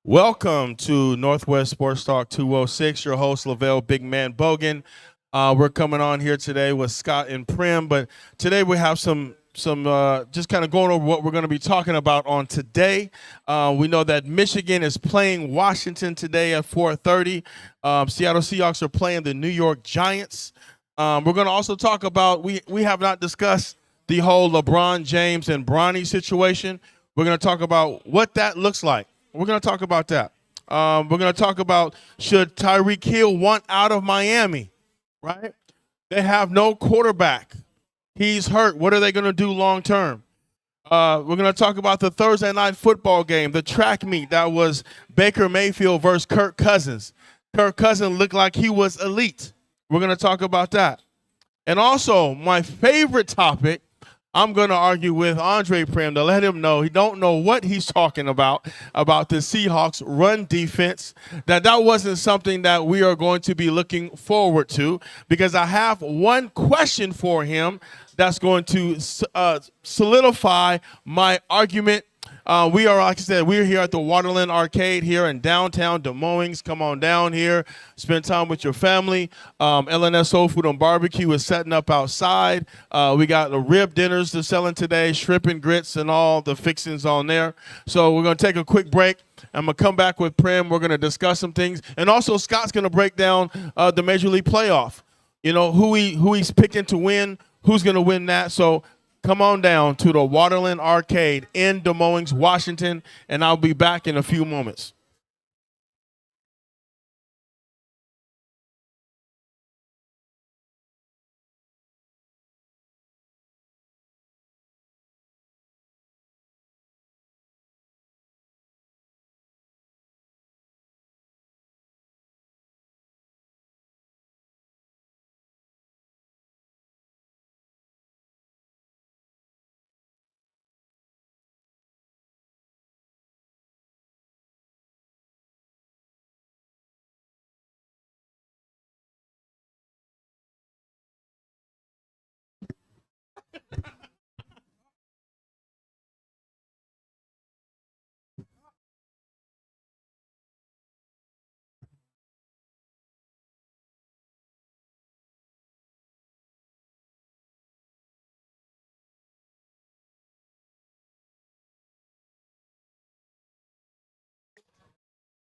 Welcome to Northwest Sports Talk 206. Your host, Lavelle Big Man Bogan. We're coming on here today with Scott and Prim, but today we have some just kind of going over what we're going to be talking about on today. We know that Michigan is playing Washington today at 4:30. Seattle Seahawks are playing the New York Giants. We're going to also talk about, we have not discussed the whole LeBron James and Bronny situation. We're going to talk about what that looks like. We're going to talk about that. We're going to talk about, should Tyreek Hill want out of Miami, right? They have no quarterback. He's hurt. What are they going to do long term? We're going to talk about the Thursday night football game, the track meet that was Baker Mayfield versus Kirk Cousins. Kirk Cousins looked like he was elite. We're going to talk about that. And also, my favorite topic, I'm going to argue with Andre Prim to let him know he don't know what he's talking about the Seahawks run defense, that wasn't something that we are going to be looking forward to, because I have one question for him that's going to solidify my argument. We are, like I said, we're here at the Waterland Arcade here in downtown Des Moines. Come on down here, spend time with your family. LNS Soul Food and Barbecue is setting up outside. We got the rib dinners they're selling today, shrimp and grits and all the fixings on there. So we're going to take a quick break. I'm going to come back with Prim. We're going to discuss some things. And also Scott's going to break down the Major League playoff. You know, who he's picking to win, who's going to win that. So come on down to the Waterland Arcade in Des Moines, Washington, and I'll be back in a few moments.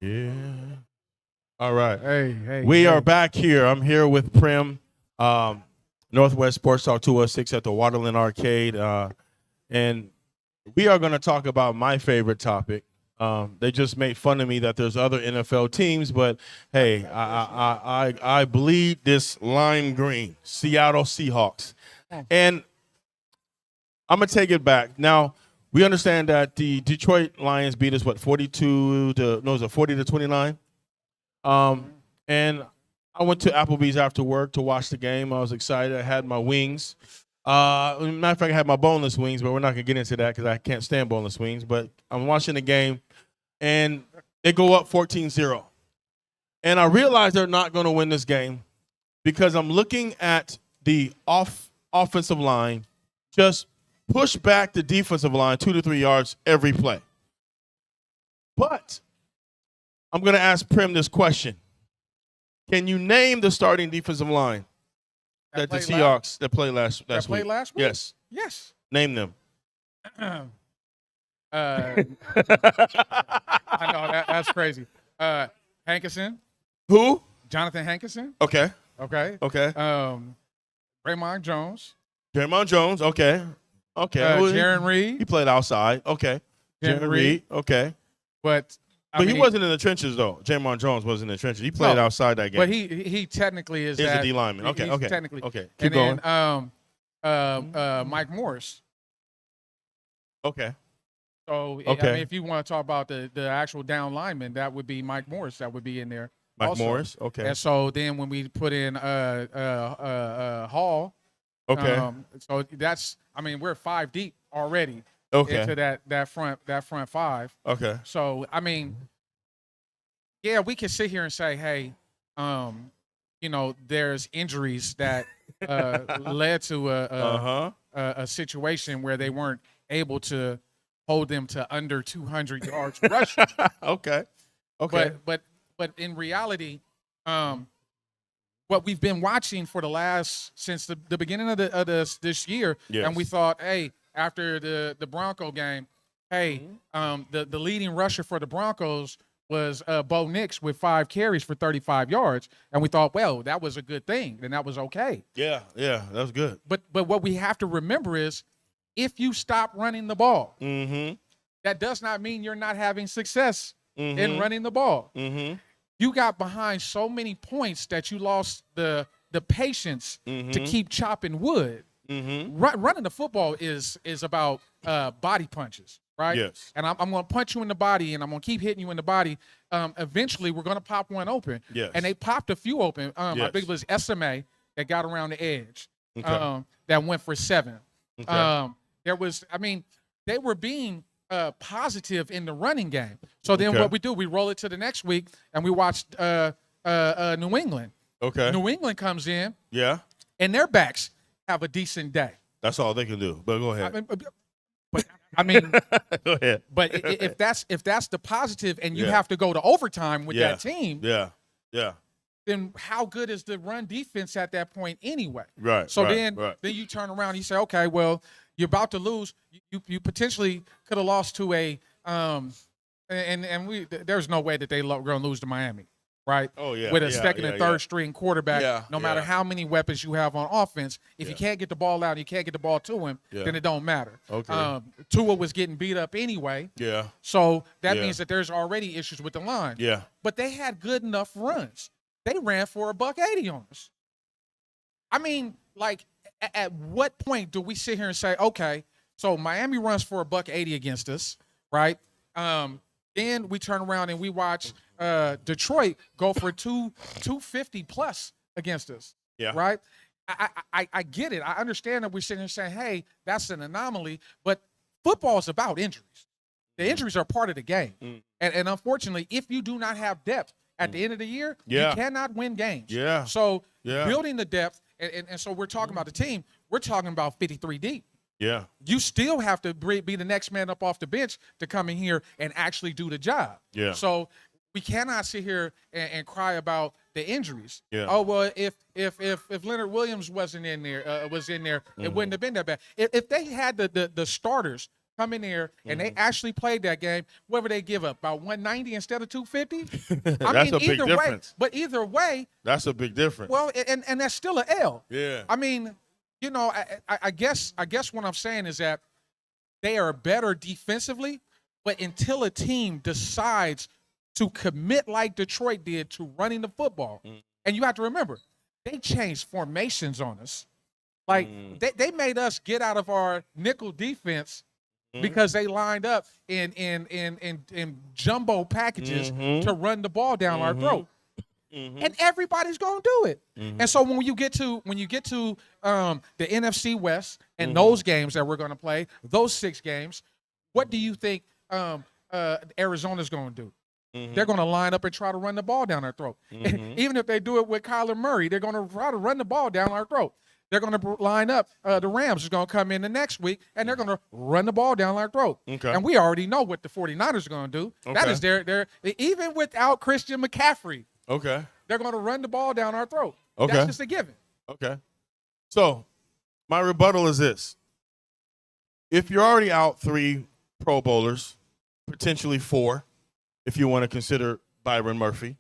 Yeah. All right. We are back here. I'm here with Prim, Northwest Sports Talk 206 at the Waterland Arcade. And we are going to talk about my favorite topic. They just made fun of me that there's other NFL teams, but hey, I bleed this lime green, Seattle Seahawks. And I'm going to take it back. Now, we understand that the Detroit Lions beat us, 40 to 29? And I went to Applebee's after work to watch the game. I was excited. I had my wings. Matter of fact, I had my boneless wings, but we're not going to get into that because I can't stand boneless wings. But I'm watching the game, and they go up 14-0. And I realize they're not going to win this game because I'm looking at the offensive line just push back the defensive line 2 to 3 yards every play. But I'm going to ask Prim this question. Can you name the starting defensive line that the Seahawks that played last week? Played last week? Yes. Yes. Name them. I know that's crazy. Hankerson. Who? Jonathan Hankerson. Okay. Okay. Raymond Jones. Draymond Jones. Okay. Jaron Reed. He played outside. Okay. Jaron Reed. Okay. But he wasn't in the trenches, though. Draymond Jones wasn't in the trenches. He played outside that game. But he technically is a D lineman. Okay. Technically. Okay. Keep going. Then Mike Morris. Okay. So I mean, if you want to talk about the actual down lineman, that would be Mike Morris. That would be in there. Mike Morris. Okay. And so then when we put in Hall. Okay. So that's, I mean, we're 5 deep already into that front five. Okay. So I mean, yeah, we can sit here and say, hey, there's injuries that led to a situation where they weren't able to hold them to under 200 yards rushing. Okay. Okay. But in reality, what we've been watching for since the beginning of this year, Yes. and we thought, hey, after the Bronco game, hey, the leading rusher for the Broncos was Bo Nix with 5 carries for 35 yards, and we thought, well, that was a good thing, and that was okay. Yeah, that was good. But what we have to remember is, if you stop running the ball, that does not mean you're not having success in running the ball. You got behind so many points that you lost the patience to keep chopping wood. Running the football is about body punches, right? Yes. And I'm going to punch you in the body, and I'm going to keep hitting you in the body. Eventually, we're going to pop one open. Yes. And they popped a few open. I think it was SMA that got around the edge that went for 7. Okay. They were being positive in the running game. So then what we do, we roll it to the next week, and we watched New England. Okay. New England comes in. Yeah. And their backs have a decent day. That's all they can do. But go ahead. Go ahead. But if that's the positive, and you have to go to overtime with that team, then how good is the run defense at that point anyway? Right. So then you turn around and you say, okay, well, you're about to lose. You potentially could have lost to a there's no way that they're going to lose to Miami, right? Oh yeah. With a second and third string quarterback, no matter how many weapons you have on offense, if you can't get the ball out, and you can't get the ball to him, then it don't matter. Okay. Tua was getting beat up anyway. Yeah. So that means that there's already issues with the line. Yeah. But they had good enough runs. They ran for $180 on us. I mean, like, at what point do we sit here and say, okay, so Miami runs for $180 against us, right? Then we turn around and we watch Detroit go for 250 plus against us. Yeah. Right? I get it. I understand that we're sitting here saying, hey, that's an anomaly, but football is about injuries. The injuries are part of the game. And unfortunately, if you do not have depth at the end of the year, you cannot win games. Yeah. So building the depth, and so we're talking about the team, we're talking about 53 deep. Yeah. You still have to be the next man up off the bench to come in here and actually do the job. Yeah. So we cannot sit here and cry about the injuries. Yeah. Oh, well, if Leonard Williams wasn't in there, it wouldn't have been that bad. If they had the starters come in there and they actually played that game, what would they give up? About 190 instead of 250? That's a big difference. But either way, that's a big difference. Well, and that's still an L. Yeah. I mean, you know, I guess what I'm saying is that they are better defensively, but until a team decides to commit like Detroit did to running the football, and you have to remember, they changed formations on us. Like they made us get out of our nickel defense because they lined up in jumbo packages to run the ball down our throat. And everybody's gonna do it. And so when you get to the NFC West and those games that we're gonna play, those 6 games, what do you think Arizona's gonna do? They're gonna line up and try to run the ball down our throat. Even if they do it with Kyler Murray, they're gonna try to run the ball down our throat. They're going to line up. The Rams is going to come in the next week, and they're going to run the ball down our throat. Okay. And we already know what the 49ers are going to do. Okay. That is their even without Christian McCaffrey. Okay. They're going to run the ball down our throat. Okay. That's just a given. Okay. So my rebuttal is this. If you're already out 3 Pro Bowlers, potentially 4, if you want to consider Byron Murphy,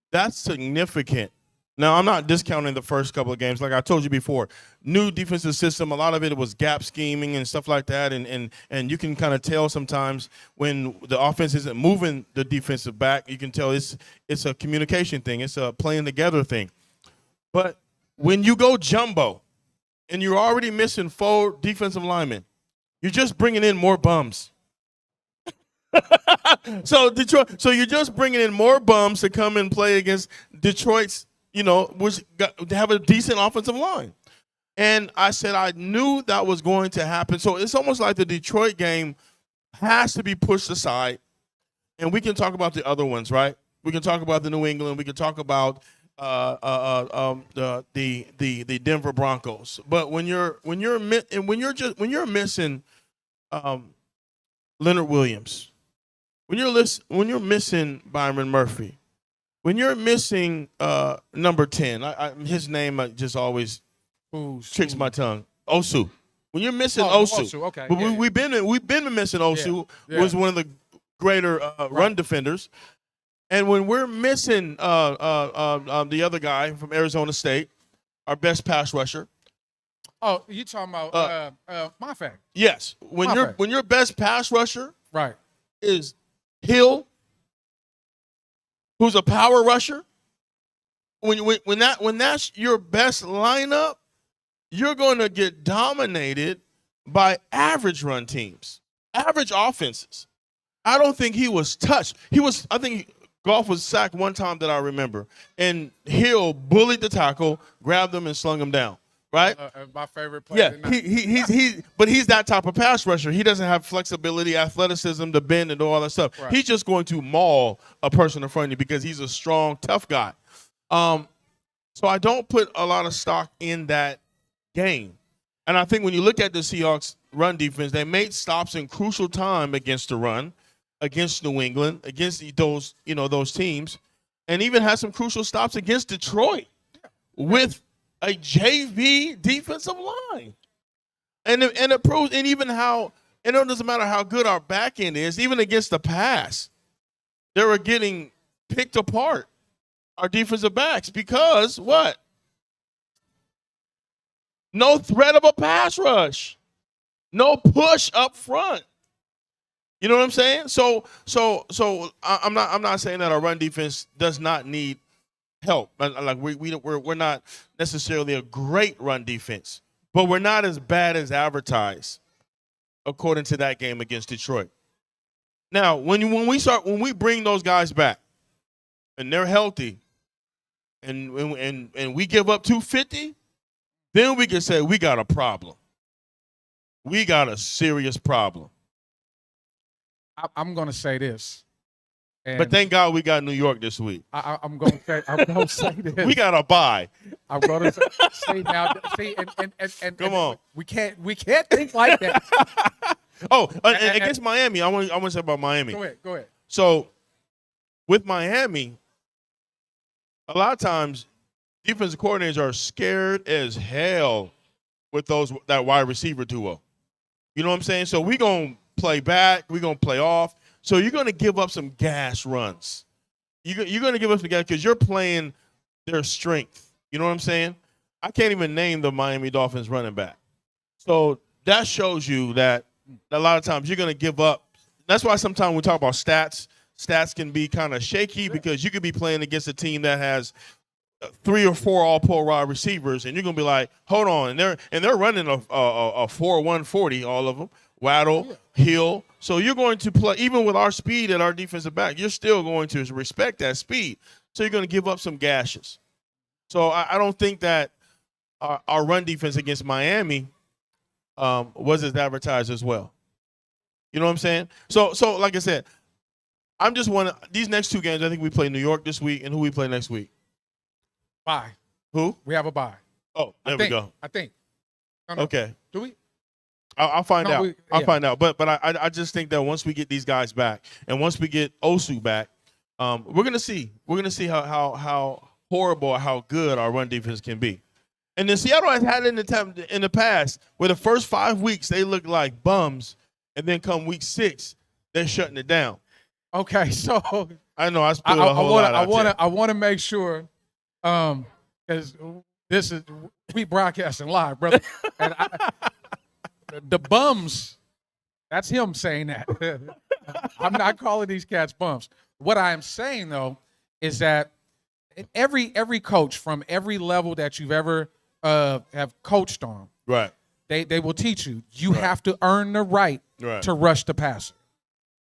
that's significant. Now, I'm not discounting the first couple of games. Like I told you before, new defensive system, a lot of it was gap scheming and stuff like that. And you can kind of tell sometimes when the offense isn't moving the defensive back, you can tell it's a communication thing. It's a playing together thing. But when you go jumbo and you're already missing 4 defensive linemen, you're just bringing in more bums. So you're just bringing in more bums to come and play against Detroit's, have a decent offensive line. And I said I knew that was going to happen. So it's almost like the Detroit game has to be pushed aside. And we can talk about the other ones, right? We can talk about the New England. We can talk about the Denver Broncos. But when you're missing Leonard Williams, when you're missing Byron Murphy, when you're missing number 10, his name just always tricks my tongue. Osu. When you're missing Osu, okay. but we've been missing Osu. Was one of the greater run defenders, and when we're missing the other guy from Arizona State, our best pass rusher. Oh, you talking about Mafek? Yes. When your best pass rusher is Hill, who's a power rusher, when that's your best lineup, you're going to get dominated by average run teams, average offenses. I don't think he was touched. I think Goff was sacked one time that I remember, and Hill bullied the tackle, grabbed him, and slung him down. Right? My favorite player. Yeah, but he's that type of pass rusher. He doesn't have flexibility, athleticism to bend and do all that stuff. Right. He's just going to maul a person in front of you because he's a strong, tough guy. So I don't put a lot of stock in that game. And I think when you look at the Seahawks run defense, they made stops in crucial time against the run, against New England, against those teams, and even had some crucial stops against Detroit with a JV defensive line. And it proves, and even how, and it doesn't matter how good our back end is, even against the pass, they were getting picked apart, our defensive backs, because what? No threat of a pass rush. No push up front. You know what I'm saying? So I'm not saying that our run defense does not need help. Like we're not necessarily a great run defense, but we're not as bad as advertised, according to that game against Detroit. Now, when we bring those guys back, and they're healthy, and we give up 250, then we can say we got a problem. We got a serious problem. I'm going to say this. But thank God we got New York this week. I'm going to say this. We got a bye. I'm going to say now. See, and come on. We can't think like that. Against Miami, I want to say about Miami. Go ahead. So with Miami, a lot of times defensive coordinators are scared as hell with that wide receiver duo. You know what I'm saying? So we're going to play back. We're going to play off. So you're going to give up some gas runs. You're going to give up some gas because you're playing their strength. You know what I'm saying? I can't even name the Miami Dolphins running back. So that shows you that a lot of times you're going to give up. That's why sometimes when we talk about stats can be kind of shaky because you could be playing against a team that has 3 or 4 all-pro wide receivers, and you're going to be like, hold on. And they're running a 4.140, all of them. Waddle, Hill. So you're going to play, even with our speed at our defensive back, you're still going to respect that speed. So you're going to give up some gashes. So I don't think that our run defense against Miami was as advertised as well. You know what I'm saying? So like I said, I'm just these next 2 games, I think we play New York this week, and who we play next week? Bye. Who? We have a bye. Oh, there we go. I think. Okay. Do we? I'll find out. I'll find out. But I just think that once we get these guys back, and once we get Osu back, we're gonna see how horrible or how good our run defense can be. And then Seattle has had it in the past where the first 5 weeks they look like bums, and then come week 6 they're shutting it down. Okay, so I know I spilled a whole lot out there. I want to make sure, because this is we broadcasting live, brother, and the bums, that's him saying that. I'm not calling these cats bums. What I am saying, though, is that every coach from every level that you've ever have coached on, right? They will teach you have to earn the right to rush the passer.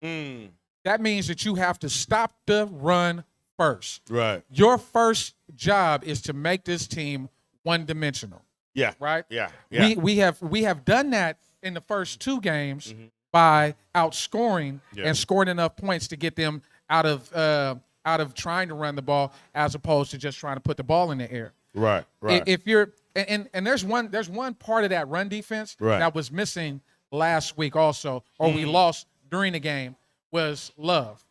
That means that you have to stop the run first. Right. Your first job is to make this team one-dimensional. Yeah. Right? Yeah. We have done that in the first 2 games by outscoring and scoring enough points to get them out of trying to run the ball as opposed to just trying to put the ball in the air. Right. If you're and there's one part of that run defense that was missing last week also, or we lost during the game, was Love,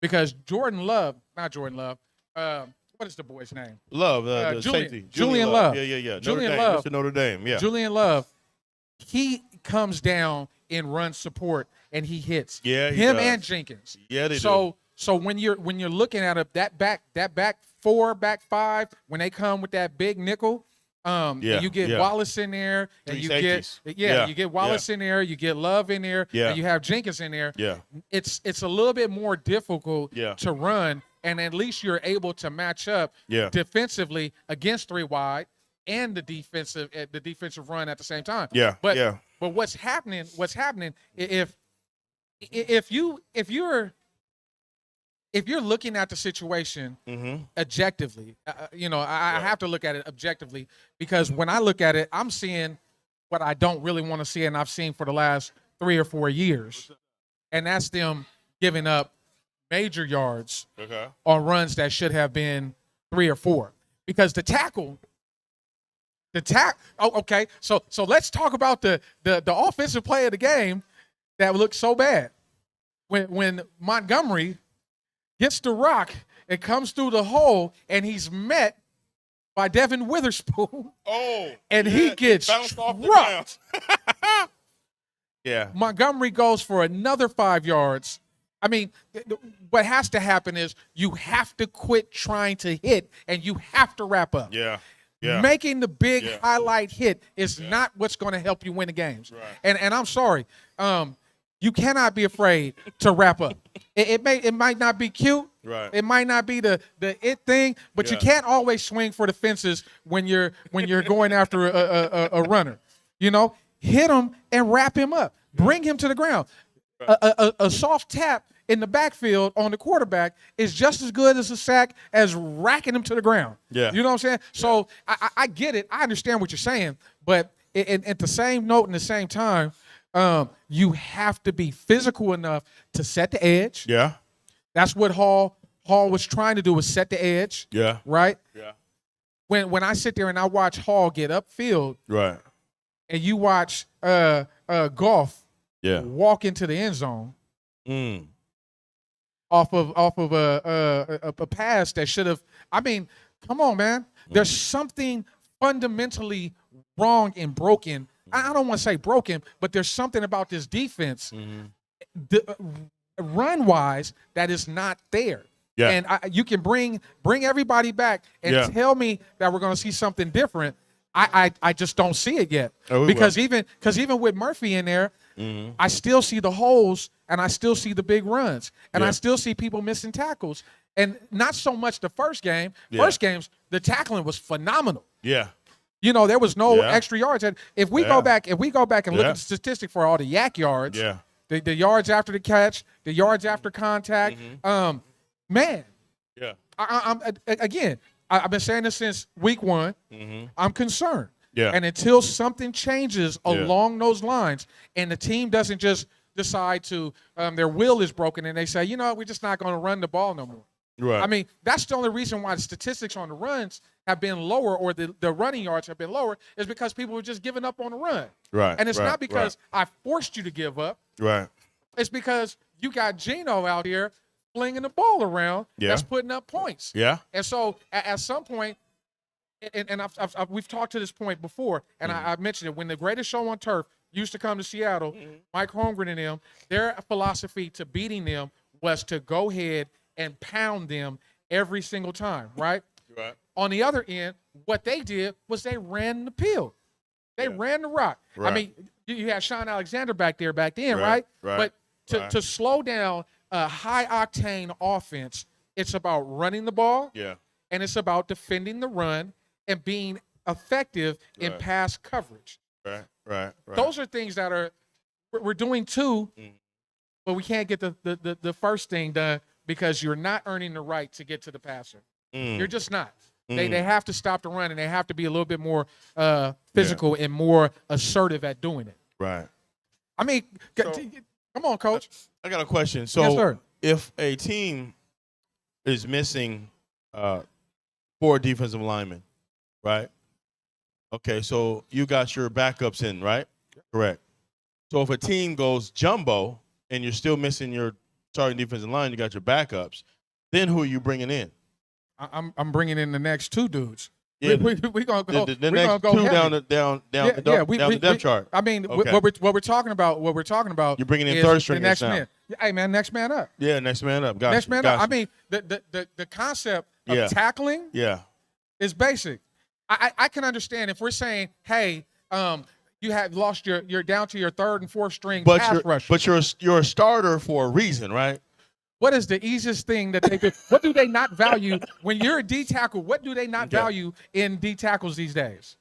because Jordan Love, not Jordan Love, what is the boy's name? Love, the safety. Julian Love. Yeah. Julian Notre Dame, Love. Mr. Notre Dame, yeah. Julian Love, he comes down in run support and he hits. Yeah, him does. and Jenkins. Yeah, they so do. So when you're looking at that back four, back five, when they come with that big nickel, and you get Wallace in there, and Three you safeties. you get Wallace in there, you get Love in there, and you have Jenkins in there. Yeah. It's a little bit more difficult Yeah. to run, and at least you're able to match up defensively against three wide and the defensive run at the same time. Yeah. But what's happening if you're looking at the situation objectively, I have to look at it objectively, because when I look at it, I'm seeing what I don't really want to see, and I've seen for the last 3 or 4 years, and that's them giving up major yards on runs that should have been 3 or 4, because the tackle. Oh, okay. So let's talk about the offensive play of the game that looked so bad when Montgomery gets the rock, it comes through the hole, and he's met by Devin Witherspoon. Oh, and he gets bounced off the trucked. ground. Yeah. Montgomery goes for another 5 yards. I mean, what has to happen is you have to quit trying to hit, and you have to wrap up. Yeah. Yeah. Making the big highlight hit is not what's going to help you win the games. Right. And I'm sorry, you cannot be afraid to wrap up. It might not be cute. Right. It might not be the it thing, but you can't always swing for the fences when you're going after a runner. Hit him and wrap him up. Bring him to the ground. Right. A soft tap in the backfield on the quarterback is just as good as a sack as racking him to the ground. Yeah. You know what I'm saying? So I get it. I understand what you're saying, but at the same note and the same time, you have to be physical enough to set the edge. Yeah. That's what Hall was trying to do, was set the edge. Yeah. Right? Yeah. When I sit there and I watch Hall get upfield, right, and you watch Goff walk into the end zone off of a pass that should have, I mean, come on, man. There's something fundamentally wrong and broken. I don't want to say broken, but there's something about this defense, run-wise, that is not there. Yeah. And you can bring everybody back and tell me that we're going to see something different. I just don't see it yet. Because even with Murphy in there, I still see the holes, and I still see the big runs, and I still see people missing tackles. And not so much the first game. First games, the tackling was phenomenal. Yeah. There was no extra yards. And if we go back and look at the statistic for all the yak yards, the yards after the catch, the yards after contact, man. Yeah. I've been saying this since week 1. I'm concerned. Yeah. And until something changes along those lines, and the team doesn't just decide to their will is broken, and they say, we're just not going to run the ball no more. Right. I mean, that's the only reason why the statistics on the runs have been lower, or the running yards have been lower, is because people were just giving up on the run. Right. And it's not because I forced you to give up. Right. It's because you got Geno out here flinging the ball around that's putting up points. Yeah. And so at some point, and we've talked to this point before, and I've mentioned it, when the greatest show on turf used to come to Seattle, Mike Holmgren and them, their philosophy to beating them was to go ahead and pound them every single time, right? Right. On the other end, what they did was they ran the pill. They ran the rock. Right. I mean, you had Sean Alexander back then, right? Right. But to slow down a high-octane offense, it's about running the ball, and it's about defending the run and being effective in pass coverage. Right. Those are things that we're doing too, but we can't get the first thing done because you're not earning the right to get to the passer. You're just not. They have to stop the run, and they have to be a little bit more physical and more assertive at doing it. Right. I mean, come on, Coach. I got a question. So yes, sir. If a team is missing 4 defensive linemen, right? Okay, so you got your backups in, right? Correct. So if a team goes jumbo, and you're still missing your starting defensive line, you got your backups, then who are you bringing in? I'm bringing in the next two dudes. Yeah, we gonna go. the we next gonna go two heavy. down the depth chart. I mean, Okay. what we're talking about. You're bringing in is third the stringers next now. man. Hey man, next man up. Yeah, next man up. Gotcha. Next man gotcha. up. I mean, the concept of Yeah. tackling Yeah. is basic. I can understand if we're saying, hey, you have lost you're down to your third and fourth string pass rusher. But you're a starter for a reason, right? What is the easiest thing that they do? What do they not value when you're a D tackle? What do they not value in D tackles these days?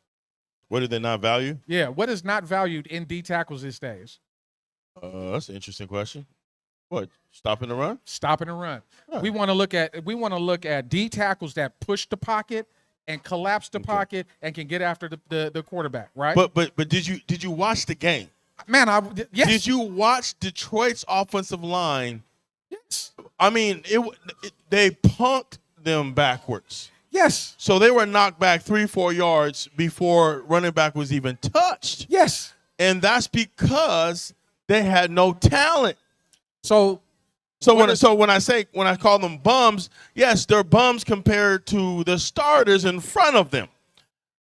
What do they not value? Yeah, what is not valued in D tackles these days? That's an interesting question. What? Stopping the run? Stopping the run. Huh. We want to look at D tackles that push the pocket and collapse the pocket and can get after the quarterback, right? But did you watch the game? Man, yes. Did you watch Detroit's offensive line? Yes. I mean, they punked them backwards. Yes. So they were knocked back 3-4 yards before running back was even touched. Yes. And that's because they had no talent. So when I call them bums, yes, they're bums compared to the starters in front of them.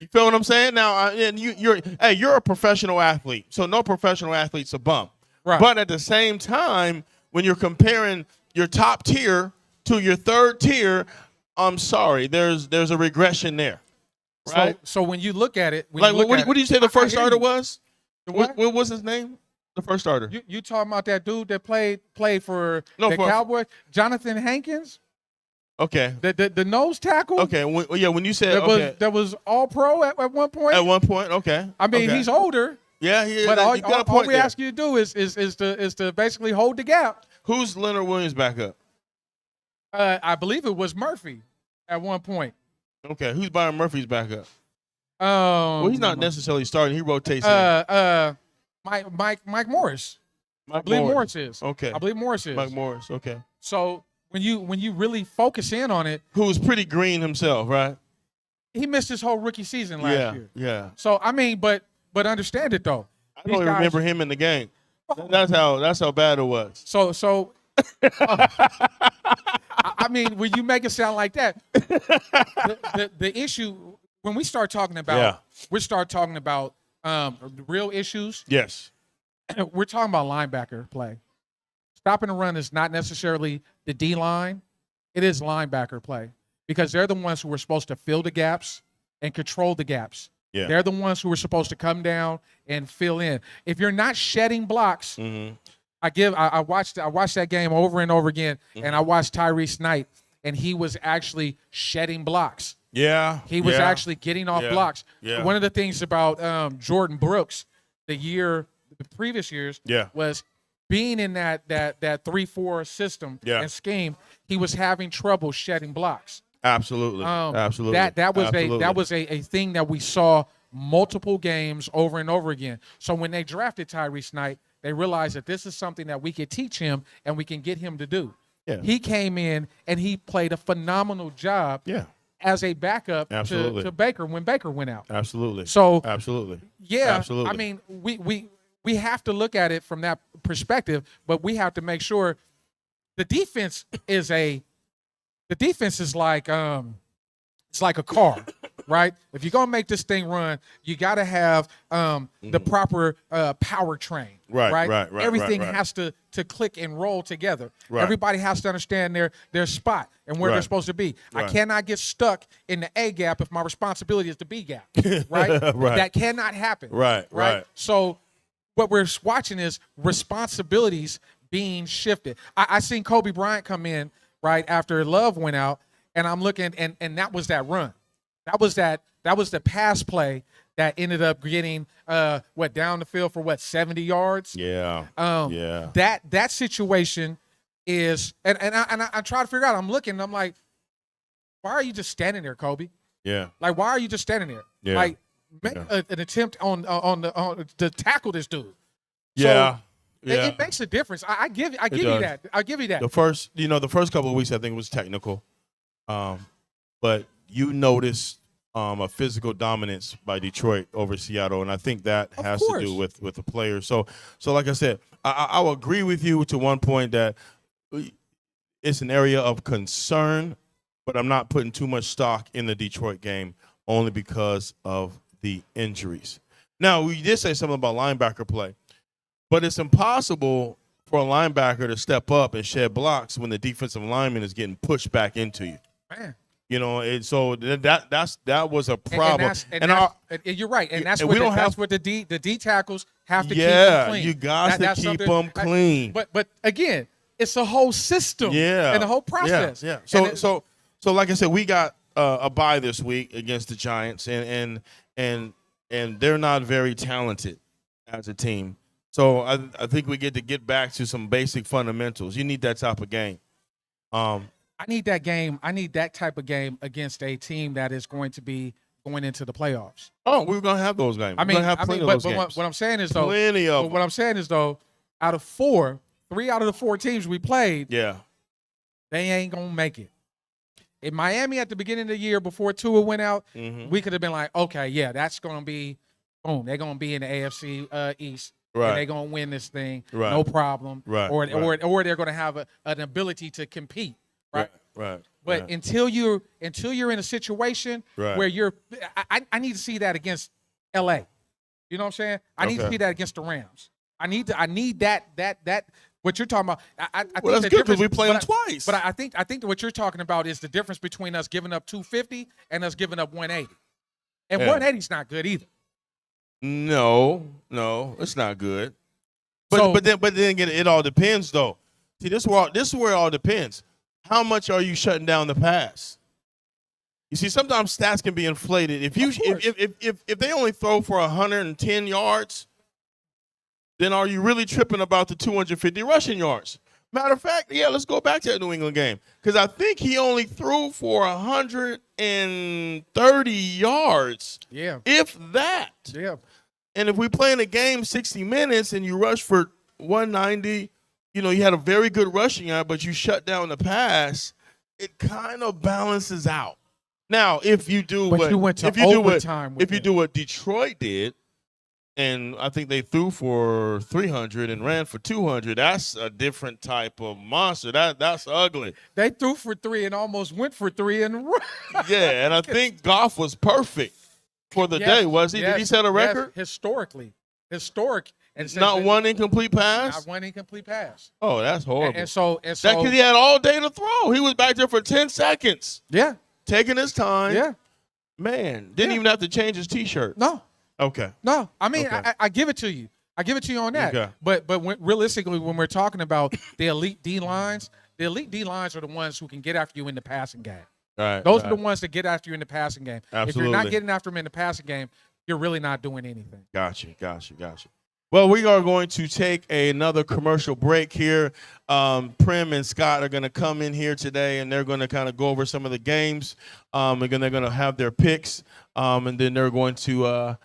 You feel what I'm saying? Now, and you're a professional athlete, so no professional athlete's a bum. Right. But at the same time, when you're comparing your top tier to your third tier, I'm sorry, there's a regression there. Right? So when you look at it, what do you say the first starter was? What? What was his name? The first starter. You talking about that dude that played for the Cowboys, Jonathan Hankins? Okay. The nose tackle. Okay. When you said that was all pro at one point. At one point, okay. I mean, he's older. Yeah, but all we there. ask you to do is to basically hold the gap. Who's Leonard Williams backup? I believe it was Murphy at one point. Okay, who's Byron Murphy's backup? Well, he's not necessarily starting. He rotates. Mike Morris. I believe Morris is. Okay. I believe Morris is. Mike Morris. Okay. So when you really focus in on it, who was pretty green himself, right? He missed his whole rookie season last year. Yeah. So I mean, but understand it though. I don't remember him in the game. That's how bad it was. So I mean, when you make it sound like that, the issue when we start talking about real issues. Yes. We're talking about linebacker play. Stopping the run is not necessarily the D line. It is linebacker play because they're the ones who are supposed to fill the gaps and control the gaps. Yeah. They're the ones who are supposed to come down and fill in. If you're not shedding blocks, I watched that game over and over again, and I watched Tyrese Knight, and he was actually shedding blocks. Yeah. He was actually getting off blocks. Yeah. One of the things about Jordan Brooks the previous years was being in that 3-4 system and scheme, he was having trouble shedding blocks. Absolutely. Absolutely. That was a thing that we saw multiple games over and over again. So when they drafted Tyrese Knight, they realized that this is something that we could teach him and we can get him to do. Yeah. He came in and he played a phenomenal job as a backup to Baker when Baker went out. Absolutely. So absolutely. Yeah. Absolutely. I mean, we have to look at it from that perspective, but we have to make sure the defense is like it's like a car, right? If you're gonna make this thing run, you got to have the proper powertrain, right? Everything has to click and roll together. Right. Everybody has to understand their spot and where they're supposed to be. Right. I cannot get stuck in the A gap if my responsibility is the B gap, right? That cannot happen. Right. So what we're watching is responsibilities being shifted. I seen Kobe Bryant come in right after Love went out, and I'm looking, and that was that run. That was the pass play that ended up getting down the field for 70 yards. Yeah. That situation is, and I try to figure out. I'm looking, and I'm like, why are you just standing there, Kobe? Yeah. Like, why are you just standing there? Yeah. Like, make an attempt on to tackle this dude. Yeah. So, it makes a difference. I give you that. I'll give you that. The first couple of weeks I think was technical, but you noticed a physical dominance by Detroit over Seattle, and I think that Of has course. to do with the players. So like I said, I will agree with you to one point that it's an area of concern, but I'm not putting too much stock in the Detroit game only because of the injuries. Now, we did say something about linebacker play, but it's impossible for a linebacker to step up and shed blocks when the defensive lineman is getting pushed back into you. Man. You know, and so that was a problem. And you're right, and that's what the D tackles have to keep them clean. You got to keep them clean. But again, it's a whole system. And the whole process. Yeah. So like I said, we got a bye this week against the Giants, and they're not very talented as a team. So I think we get back to some basic fundamentals. You need that type of game. I need that game. I need that type of game against a team that is going to be going into the playoffs. Oh, we're gonna have those games. We're gonna have plenty of those games. What I'm saying is out of 3 out of the 4 teams we played, they ain't gonna make it. In Miami at the beginning of the year before Tua went out, we could have been like, okay, yeah, that's gonna be boom. They're gonna be in the AFC East. Right. And they're gonna win this thing, right. no problem. Right. Or they're gonna have an ability to compete. Right. But until you're in a situation where I need to see that against LA. You know what I'm saying? I need to see that against the Rams. I need that what you're talking about. I think that's good because we play them twice. But I think what you're talking about is the difference between us giving up 250 and us giving up 180. And 180 is not good either. No, it's not good. But then again, it all depends though. See, this is where it all depends. How much are you shutting down the pass? You see, sometimes stats can be inflated. If they only throw for 110 yards, then are you really tripping about the 250 rushing yards? Matter of fact, let's go back to that New England game because I think he only threw for 130 yards. Yeah, if that. Yeah, and if we play in a game 60 minutes and you rush for 190. You know, you had a very good rushing yard, but you shut down the pass. It kind of balances out. Now, if you do what Detroit did, and I think they threw for 300 and ran for 200, that's a different type of monster. That's ugly. They threw for 3 and almost went for 3 and and I think Goff was perfect for the day, was he? Did he set a record? Historic. And not one incomplete pass? Not one incomplete pass. Oh, that's horrible. And so that's because he had all day to throw. He was back there for 10 seconds. Yeah. Taking his time. Yeah. Man, didn't even have to change his T-shirt. No. Okay. No. I mean, okay. I give it to you. I give it to you on that. Okay. But realistically, when we're talking about the elite D lines are the ones who can get after you in the passing game. Right. Those are the ones that get after you in the passing game. Absolutely. If you're not getting after them in the passing game, you're really not doing anything. Gotcha. Well, we are going to take another commercial break here. Prim and Scott are going to come in here today, and they're going to kind of go over some of the games. And then they're going to have their picks, and then they're going to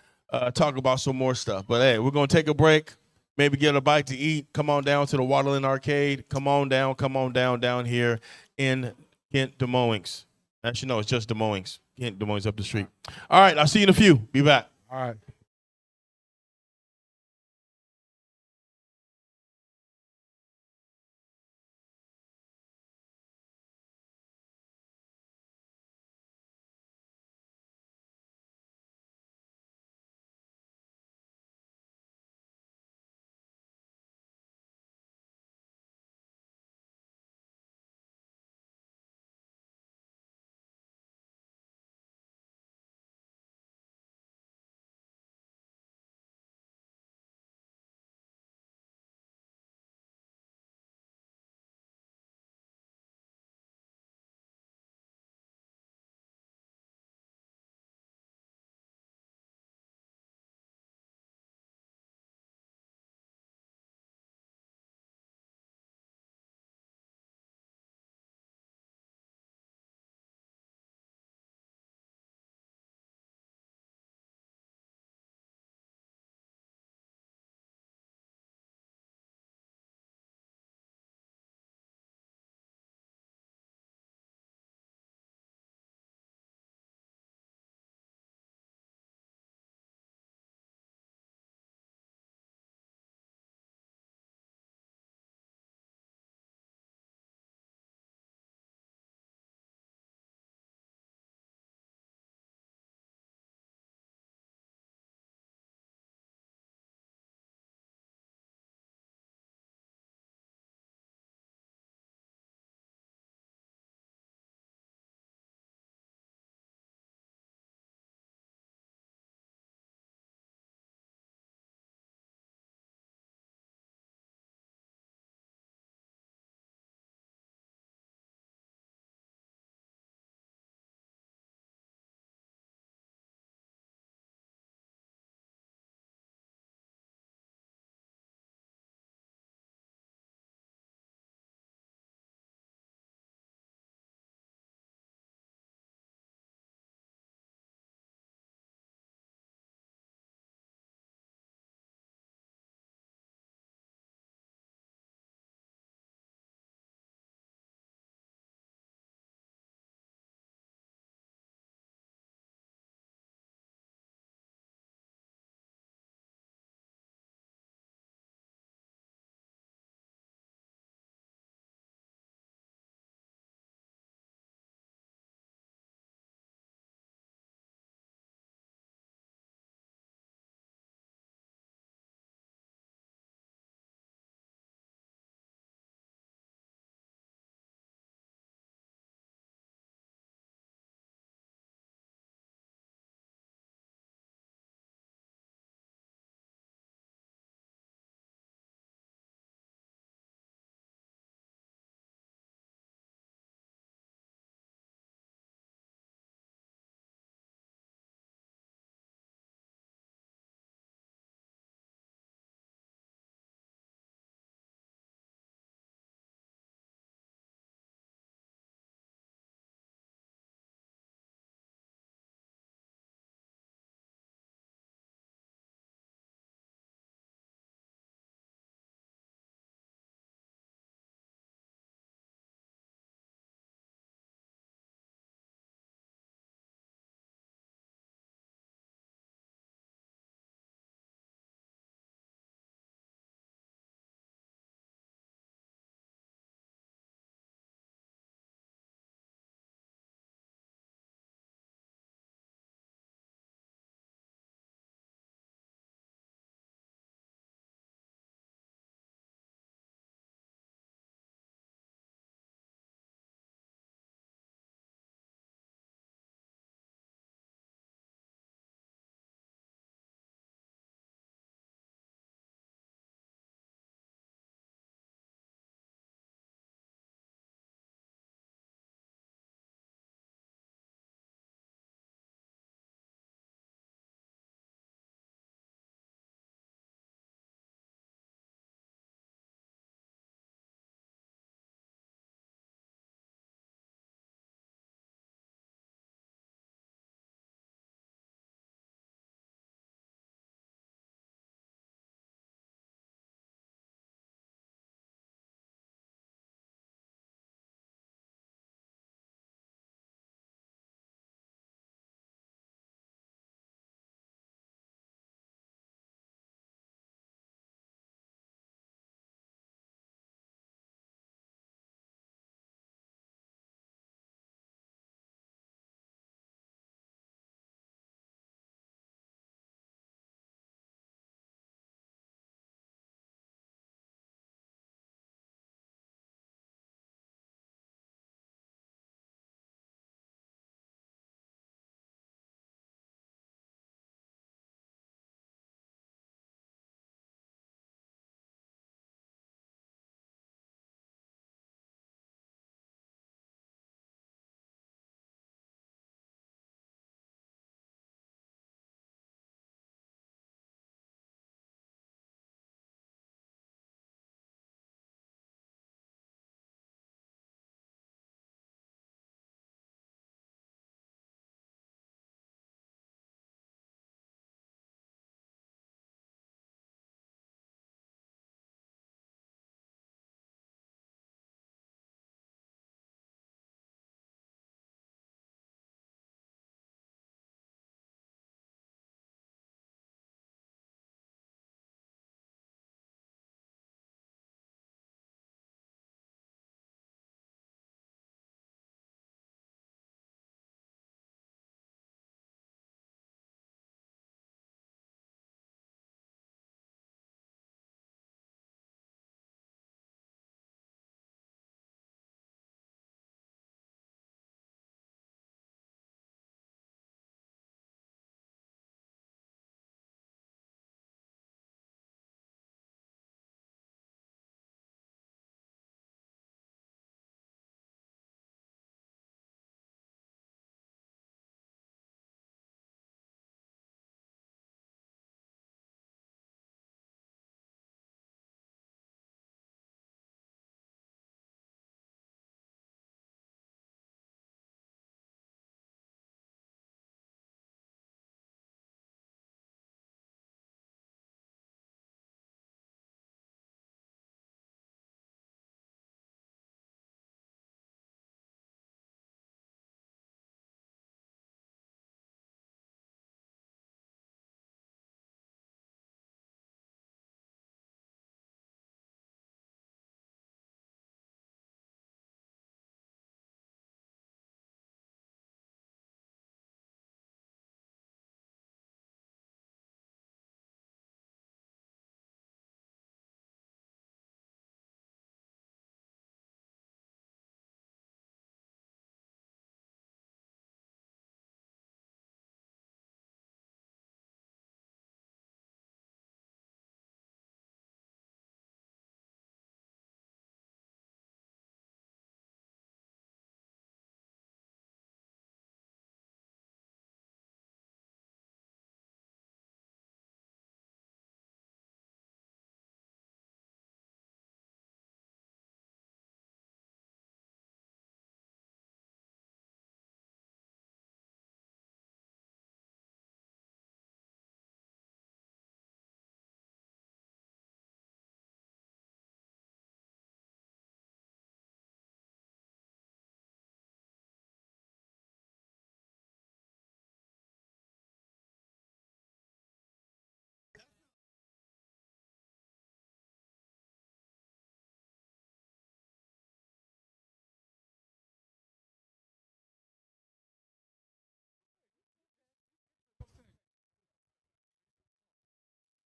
talk about some more stuff. But, hey, we're going to take a break, maybe get a bite to eat. Come on down to the Waterland Arcade. Come on down here in Kent Des Moines. Actually, no, it's just Des Moines. Kent Des Moines up the street. All right, I'll see you in a few. Be back. All right.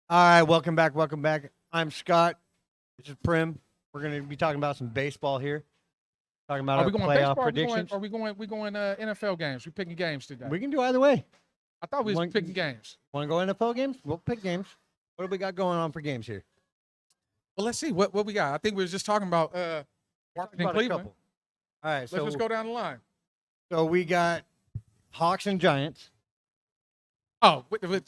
All right, welcome back. Welcome back. I'm Scott. This is Prim. We're going to be talking about some baseball here. Talking about Are our we going playoff baseball? predictions. Are we going NFL games? We picking games today. We can do either way. I thought we was picking games. Want to go NFL games? We'll pick games. What do we got going on for games here? Well, let's see what we got. I think we were just talking about Washington, About a Cleveland. couple. All right, Let's so just go down the line. we got Hawks and Giants. Oh,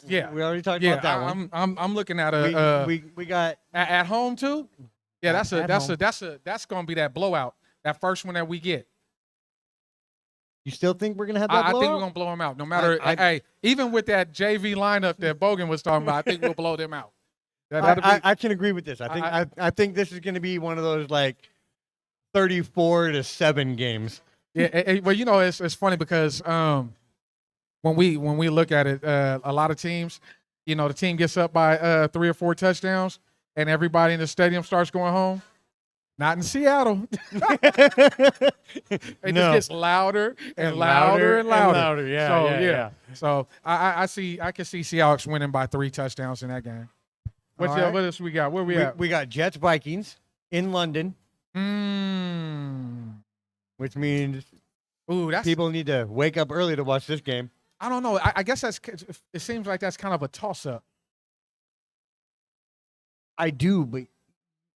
yeah, We already talked yeah. about that one. I'm looking at a We got at home too. Yeah, that's At going to be that blowout. That first one that we get. You still think we're gonna have that I think blowout? we're gonna blow them out. No matter, I- even with that JV lineup that Bogan was talking about, I think we'll blow them out. That'll be- I can agree with this. I think this is gonna be one of those like 34-7 games. Yeah, well, it's funny because when we look at it, a lot of teams, the team gets up by 3 or 4 touchdowns, and everybody in the stadium starts going home. Not in Seattle. It just gets louder and louder and louder. Yeah. So I can see Seahawks winning by 3 touchdowns in that game. What else we got? Where we at? We got Jets Vikings in London, which means Ooh, that's. people need to wake up early to watch this game. I don't know. I guess it seems like that's kind of a toss up. I do, but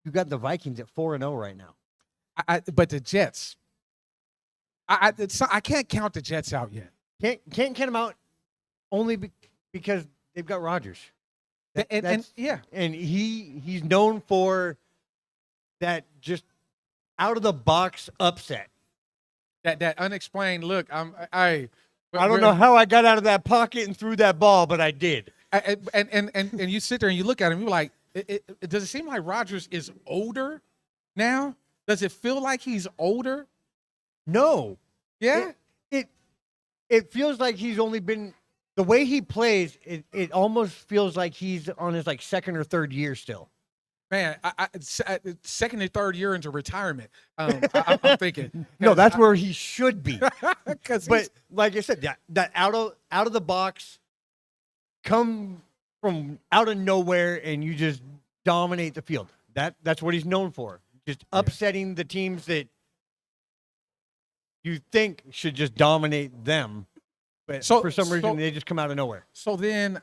you got the Vikings at 4-0 right now. But the Jets, I can't count the Jets out yet. Can't count them out only because they've got Rodgers. And he's known for that just out of the box upset. that unexplained look. I don't know how I got out of that pocket and threw that ball, but I did. And you sit there and you look at him. You're like, does it seem like Rodgers is older now? Does it feel like he's older? No. Yeah. It feels like he's only been the way he plays. It almost feels like he's on his like second or third year still. Man, second and third year into retirement. I'm thinking. No, that's where he should be. But like I said, that out of the box, come from out of nowhere, and you just dominate the field. That's what he's known for. Just upsetting the teams that you think should just dominate them, but for some reason they just come out of nowhere. So then,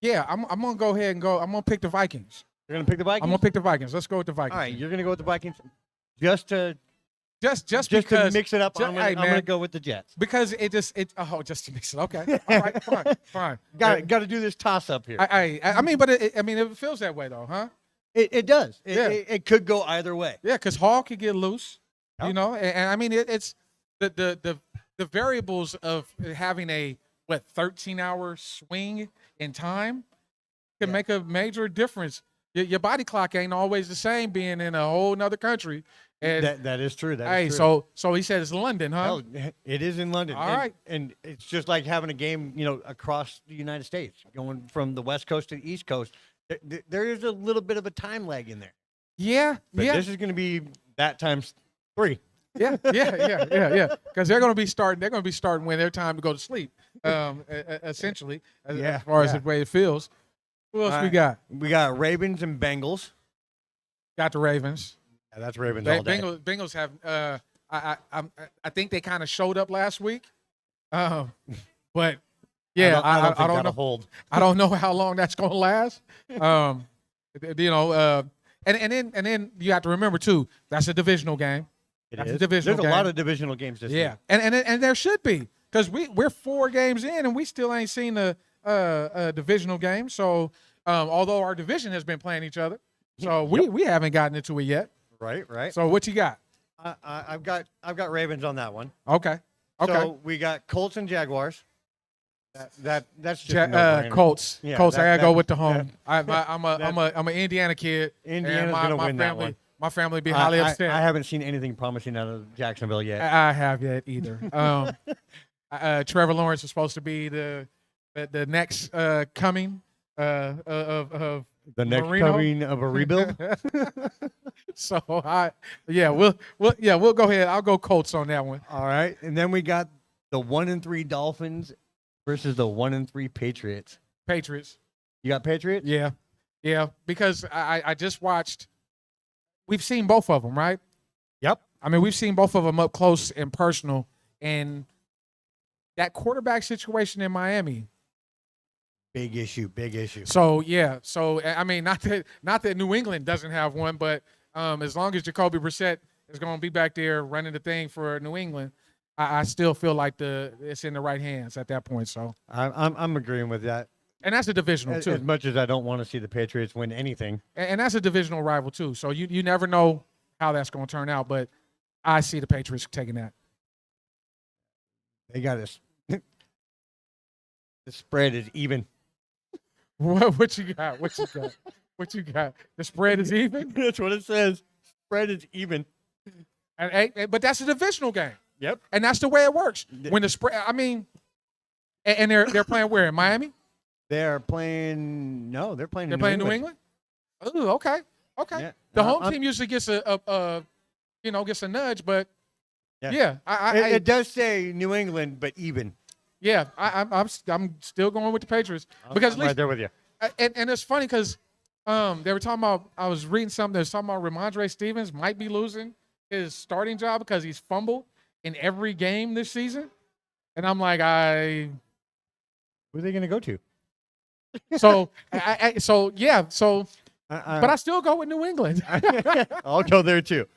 I'm gonna go ahead and go. I'm gonna pick the Vikings. You're gonna pick the Vikings. I'm gonna pick the Vikings. Let's go with the Vikings. All right, you're gonna go with the Vikings, just just because to mix it up. I'm gonna go with the Jets because just to mix it. Okay, all right, fine. Got to do this toss up here. I mean, but it feels that way though, huh? It does. Yeah. It could go either way. Yeah, because Hall could get loose, Yep. and I mean it's the variables of having a 13-hour swing in time can make a major difference. Your body clock ain't always the same being in a whole nother country. And That is true. That is true. so he said it's London, huh? Hell, it is in London. All right. And it's just like having a game, across the United States, going from the West Coast to the East Coast. There is a little bit of a time lag in there. Yeah, But yeah. this is going to be that times 3. Yeah. Because they're going to be starting. They're going to be starting when their time to go to sleep. Essentially, as far as the way it feels. Who else we got? We got Ravens and Bengals. Got the Ravens. Yeah, that's Ravens all day. Bengals have. I think they kind of showed up last week. But yeah, I don't think don't that'll know. hold. I don't know how long that's going to last. And then you have to remember too. That's a divisional game. That's a divisional There's game. a lot of divisional games this year. And there should be because we're 4 games in and we still ain't seen a divisional game. So although our division has been playing each other, so we haven't gotten into it yet. Right. So what you got? I've got Ravens on that one. Okay. So we got Colts and Jaguars. That's just a no-brainer. Colts. Yeah, Colts. I gotta go with the yeah. home. I'm an Indiana kid. Indiana's and gonna my win family, that one. My family be highly upset. I haven't seen anything promising out of Jacksonville yet. I have yet either. Trevor Lawrence is supposed to be the next coming of The next Marino. coming of a rebuild. So we'll go ahead. I'll go Colts on that one. All right, and then we got the 1-3 Dolphins versus the 1-3 Patriots. Patriots. You got Patriots? Yeah, because I just watched. We've seen both of them, right? Yep. I mean, we've seen both of them up close and personal, and that quarterback situation in Miami. Big issue. So I mean, not that New England doesn't have one, but as long as Jacoby Brissett is going to be back there running the thing for New England, I still feel like it's in the right hands at that point. So I'm agreeing with that. And that's a divisional too. As much as I don't want to see the Patriots win anything, and that's a divisional rival too. So you never know how that's going to turn out, but I see the Patriots taking that. they got this. The spread is even. What you got? What you got? The spread is even. That's what it says. Spread is even. But that's a divisional game. Yep. And that's the way it works. When the spread, I mean, and they're playing where, in Miami? They're playing. No, they're playing. They're playing New England. Oh, okay. Yeah. The home team usually gets a nudge, but yeah, it does say New England, but even. Yeah, I'm still going with the Patriots because I'm right there with you. And it's funny because they were talking about. I was reading something. They was talking about Ramondre Stevens might be losing his starting job because he's fumbled in every game this season, and I'm like, Who are they going to go to? but I still go with New England. I'll go there too.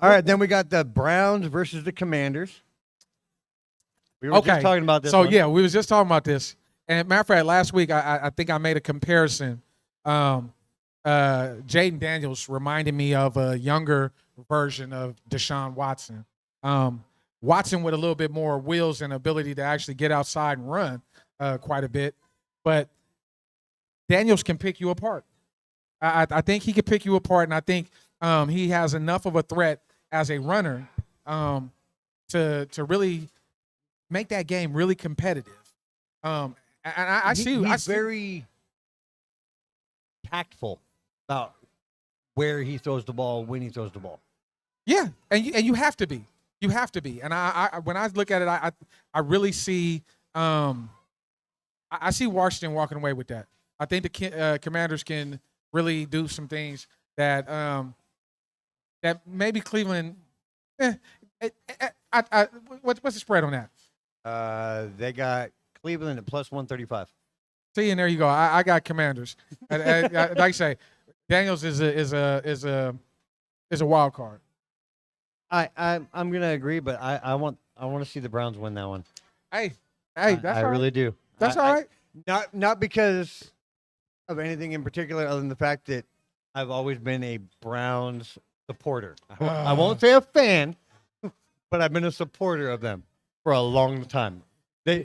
All right, then we got the Browns versus the Commanders. We were just talking about this. So one. yeah, we was just talking about this. And matter of fact, last week I think I made a comparison. Jaden Daniels reminded me of a younger version of Deshaun Watson. Watson with a little bit more wheels and ability to actually get outside and run quite a bit, but Daniels can pick you apart. I think he can pick you apart, and I think he has enough of a threat as a runner to really make that game really competitive. And I see. He's very tactful about where he throws the ball, when he throws the ball. Yeah, and you have to be. You have to be. And I when I look at it, I really see I see Washington walking away with that. I think the Commanders can really do some things that that maybe Cleveland. What's the spread on that? They got Cleveland at plus 135. See, and there you go. I got Commanders. Like I say, Daniels is a wild card. I'm gonna agree, but I want to see the Browns win that one. Hey, that's I all right. really do. That's all right. Not because of anything in particular, other than the fact that I've always been a Browns supporter. I won't say a fan, but I've been a supporter of them for a long time. They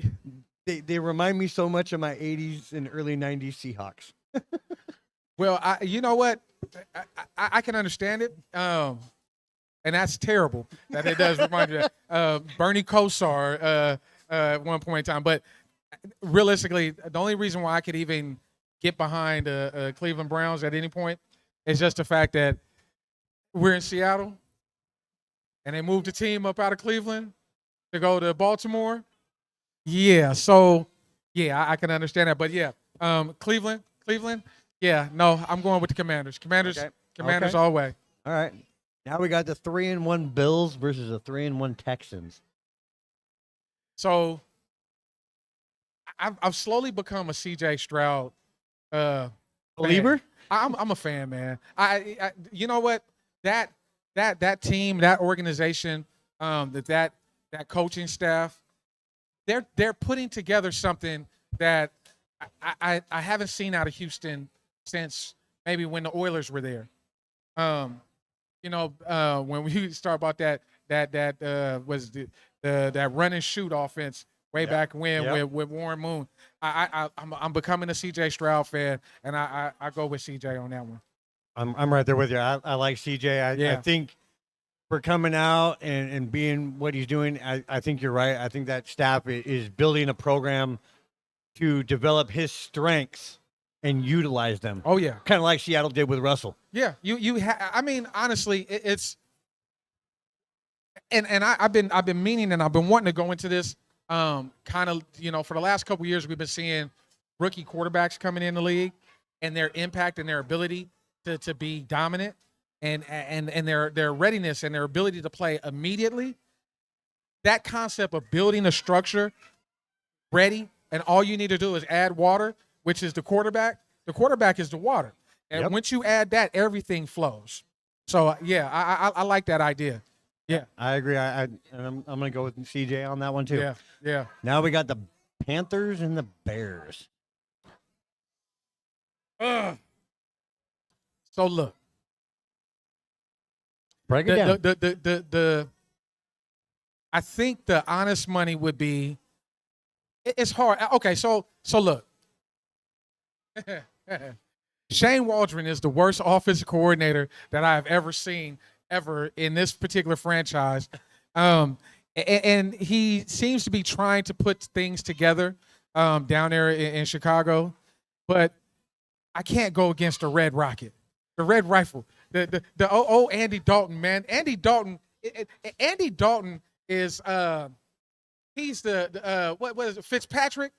remind me so much of my 80s and early 90s Seahawks. Well, you know what? I can understand it. And that's terrible that it does remind you of Bernie Kosar at one point in time. But realistically, the only reason why I could even get behind Cleveland Browns at any point is just the fact that we're in Seattle and they moved the team up out of Cleveland to go to Baltimore. Yeah, so, yeah, I can understand that. But, yeah, Cleveland, yeah, no, I'm going with the Commanders. Commanders all the way. All right. Now we got the 3-1 Bills versus the 3-1 Texans. So I've slowly become a CJ Stroud believer. I'm a fan, man. I you know what, that team, that organization, that coaching staff, they're putting together something that I haven't seen out of Houston since maybe when the Oilers were there. You know, when we start about that was that run and shoot offense way back when with Warren Moon. I'm becoming a CJ Stroud fan, and I go with CJ on that one. I'm right there with you. I like CJ. I think for coming out and being what he's doing, I think you're right. I think that staff is building a program to develop his strengths and utilize them. Oh yeah, kind of like Seattle did with Russell. Yeah, I mean, honestly, it's and I've been meaning and I've been wanting to go into this kind of, you know, for the last couple of years we've been seeing rookie quarterbacks coming in the league, and their impact and their ability to be dominant and their readiness and their ability to play immediately, that concept of building a structure ready, and all you need to do is add water, which is the quarterback. The quarterback is the water. And once you add that, everything flows. So, yeah, I like that idea. Yeah. I agree. I'm going to go with CJ on that one, too. Yeah. Now we got the Panthers and the Bears. So, look. Break it down. I think the honest money would be, it's hard. Okay, so look. Shane Waldron is the worst offensive coordinator that I have ever seen in this particular franchise. And he seems to be trying to put things together down there in Chicago. But I can't go against the Red Rocket, the Red Rifle, the Andy Dalton, man. Andy Dalton is he's the what is it, Fitzpatrick?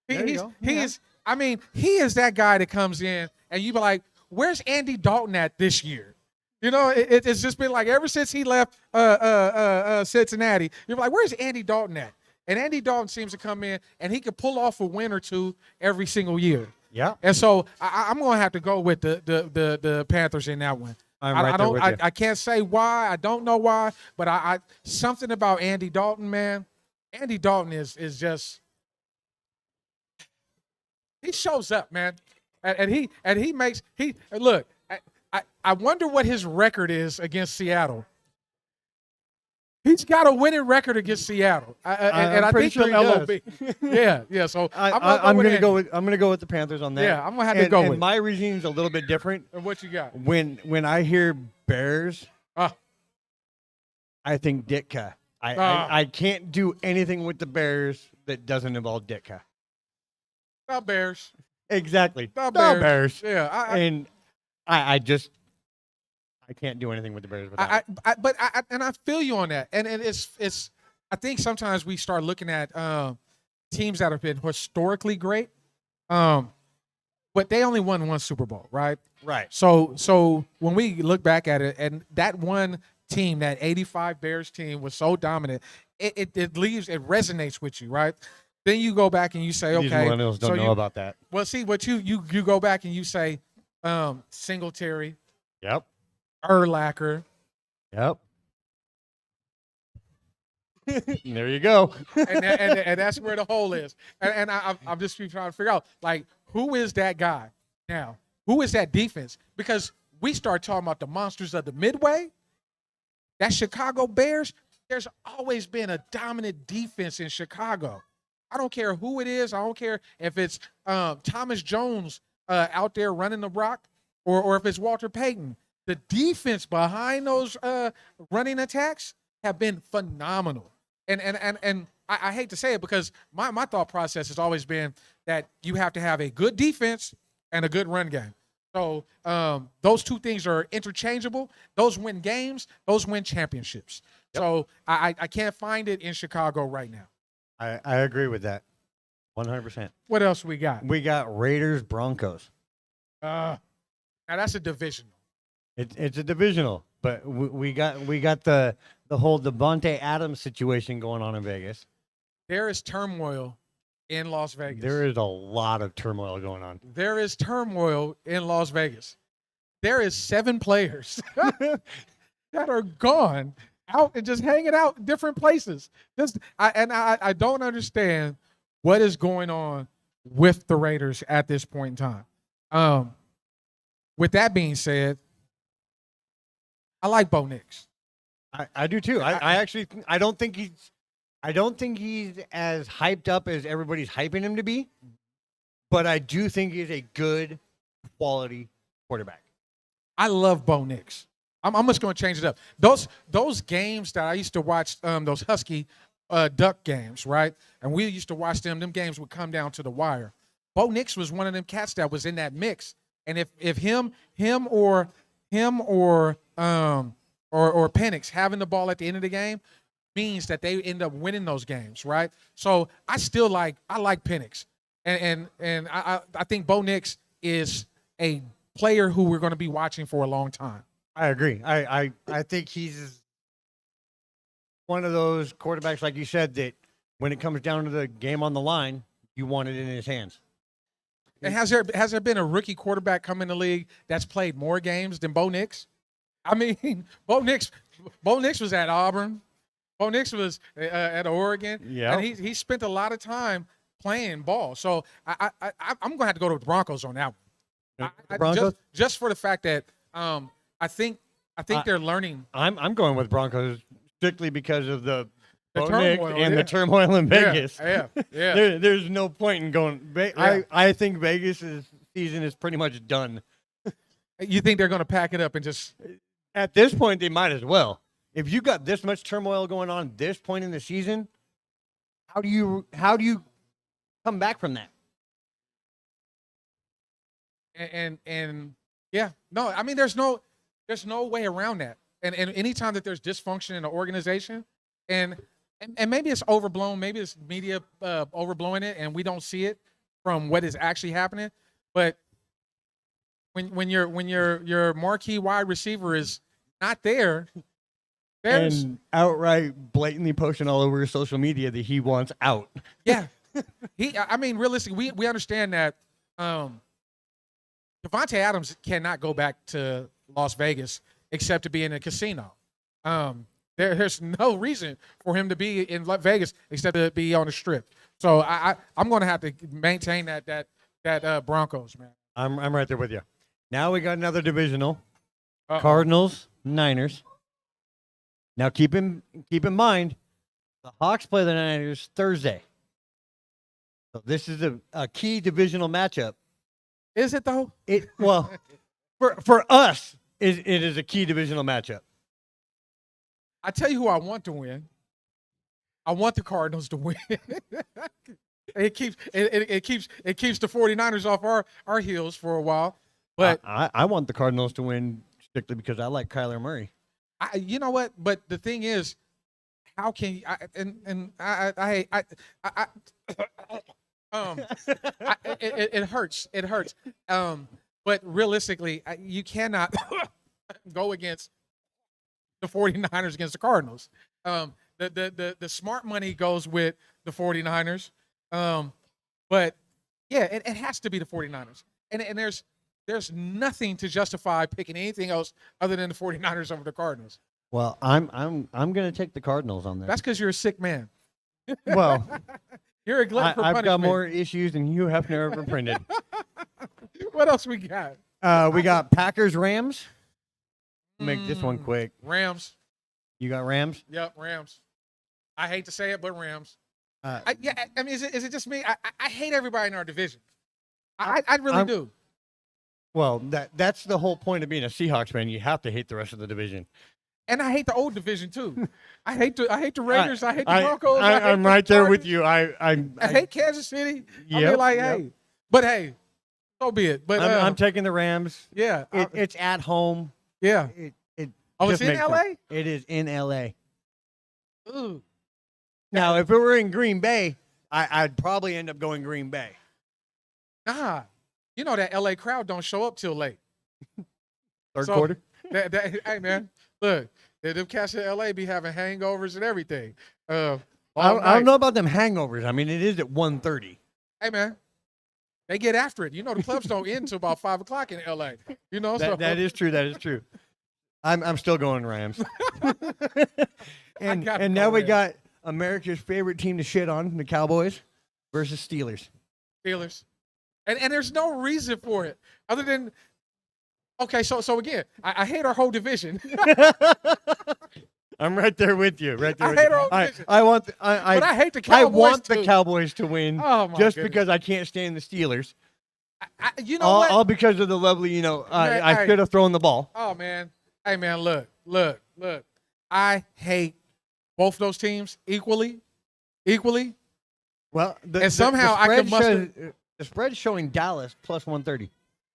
He is that guy that comes in and you be like, where's Andy Dalton at this year? You know, it's just been like ever since he left Cincinnati, you're like, where's Andy Dalton at? And Andy Dalton seems to come in and he can pull off a win or two every single year. Yeah. And so I'm going to have to go with the Panthers in that one. I can't say why. I don't know why, but I something about Andy Dalton, man. Andy Dalton is just, he shows up, man, and he look. I wonder what his record is against Seattle. He's got a winning record against Seattle, and I think sure the LOB. Yeah. So I'm gonna go with the Panthers on that. Yeah, I'm gonna have to go with my reasoning is a little bit different. And what you got? When I hear Bears, I think Ditka. I can't do anything with the Bears that doesn't involve Ditka. The Bears. Exactly. The Bears. Yeah. I can't do anything with the Bears without I feel you on that. And it's I think sometimes we start looking at teams that have been historically great, but they only won one Super Bowl, right? Right. So when we look back at it, and that one team, that 85 Bears team was so dominant, it resonates with you, right? Then you go back and you say, okay. These millennials don't know about that. Well, see, what you go back and you say, Singletary. Yep. Urlacher. Yep. There you go. and that's where the hole is. And I'm just trying to figure out, like, who is that guy now? Who is that defense? Because we start talking about the monsters of the Midway, that Chicago Bears, there's always been a dominant defense in Chicago. I don't care who it is. I don't care if it's Thomas Jones out there running the rock or if it's Walter Payton. The defense behind those running attacks have been phenomenal. And I hate to say it because my thought process has always been that you have to have a good defense and a good run game. So those two things are interchangeable. Those win games. Those win championships. Yep. So I can't find it in Chicago right now. I agree with that 100%. What else we got? We got Raiders Broncos. Now that's a divisional. It's a divisional, but we got the whole Devontae Adams situation going on in Vegas. There is turmoil in Las Vegas. There is a lot of turmoil going on. There is turmoil in Las Vegas. There is 7 players that are gone out and just hanging out in different places. I don't understand what is going on with the Raiders at this point in time. With that being said, I like Bo Nix. I do too. I don't think he's as hyped up as everybody's hyping him to be, but I do think he's a good quality quarterback. I love Bo Nix. I'm just going to change it up. Those games that I used to watch, those Husky Duck games, right? And we used to watch them. Them games would come down to the wire. Bo Nix was one of them cats that was in that mix. And if him or Penix having the ball at the end of the game means that they end up winning those games, right? So I like Penix, and I think Bo Nix is a player who we're going to be watching for a long time. I agree. I think he's one of those quarterbacks, like you said, that when it comes down to the game on the line, you want it in his hands. And has there been a rookie quarterback come in the league that's played more games than Bo Nix? I mean, Bo Nix was at Auburn. Bo Nix was at Oregon. Yeah. And he spent a lot of time playing ball. So I'm going to have to go to the Broncos on that one. Broncos? Just for the fact that I think they're learning. I'm going with Broncos strictly because of the Bo turmoil, Nix and yeah. the turmoil in Vegas. Yeah. There's no point in going. I think Vegas' season is pretty much done. You think they're going to pack it up and just – At this point, they might as well. If you got this much turmoil going on at this point in the season, how do you come back from that? And yeah, no, I mean, there's no way around that. And anytime that there's dysfunction in an organization, and maybe it's overblown, maybe it's media overblowing it, and we don't see it from what is actually happening. But when your marquee wide receiver is not there, there's And outright blatantly posting all over social media that he wants out. yeah. I mean, realistically, we understand that Devontae Adams cannot go back to Las Vegas except to be in a casino. There's no reason for him to be in Vegas except to be on the strip. So I'm going to have to maintain that Broncos, man. I'm right there with you. Now we got another divisional. Uh-oh. Cardinals, Niners. Now keep in mind, the Hawks play the Niners Thursday. So this is a key divisional matchup. Is it though? For us, it is a key divisional matchup. I tell you who I want to win. I want the Cardinals to win. It keeps the 49ers off our heels for a while. But I want the Cardinals to win strictly because I like Kyler Murray. You know what? But the thing is, how can you? It hurts. It hurts. But realistically, you cannot go against the 49ers against the Cardinals. The smart money goes with the 49ers. But yeah, it has to be the 49ers. And there's nothing to justify picking anything else other than the 49ers over the Cardinals. Well, I'm going to take the Cardinals on that. That's because you're a sick man. Well, You're a glutton for I've punishment. got more issues than Hugh Hefner ever printed. What else we got? We got Packers, Rams. Make this one quick. Rams. You got Rams? Yep, Rams. I hate to say it, but Rams. Uh, I mean, is it just me? I hate everybody in our division. I really do. Well, that's the whole point of being a Seahawks fan. You have to hate the rest of the division. And I hate the old division too. I hate the Raiders. I hate the Broncos. I'm right there with you. I hate Kansas City. Yep, Hey, but hey, so be it. But I'm taking the Rams. yeah, It's at home. yeah. It It's just in makes LA. sense. It is in LA. Ooh. Now, if it were in Green Bay, I'd probably end up going Green Bay. Nah, you know that LA crowd don't show up till late. Third quarter. Hey man, look, them cats in LA be having hangovers and everything. I don't know about them hangovers. I mean, it is at 1:30. Hey man, they get after it. You know the clubs don't end until about 5 o'clock in LA. You know, That is true. That is true. I'm still going Rams. and now we got America's favorite team to shit on, the Cowboys versus Steelers. Steelers. And there's no reason for it other than okay. So again, I hate our whole division. I'm right there with you. Right there. I with hate you. our own division. I want. But I hate the I Cowboys. want too. the Cowboys to win. Oh my just goodness. because I can't stand the Steelers. You know what? All because of the lovely. I should have thrown the ball. Oh man. Hey man, look. I hate both those teams equally. Well, And somehow I can muster. The spread's showing Dallas plus 130.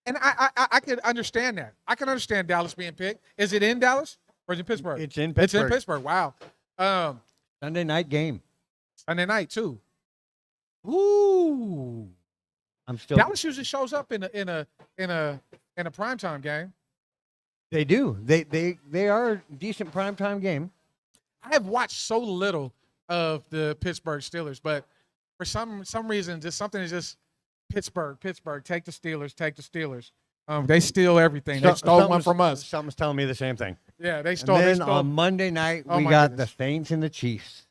And I can understand that. I can understand Dallas being picked. Is it in Dallas or is it Pittsburgh? It's in Pittsburgh. It's in Pittsburgh. Wow. Sunday night game. Sunday night too. Ooh. I'm still. Dallas usually shows up in a primetime game. They do. They are a decent primetime game. I have watched so little of the Pittsburgh Steelers, but for some reason, just something is just Pittsburgh. Take the Steelers. They steal everything. They stole one from us. Something's telling me the same thing. Yeah, they stole. And then they stole. on Monday night, Oh, we my got goodness. the Saints and the Chiefs.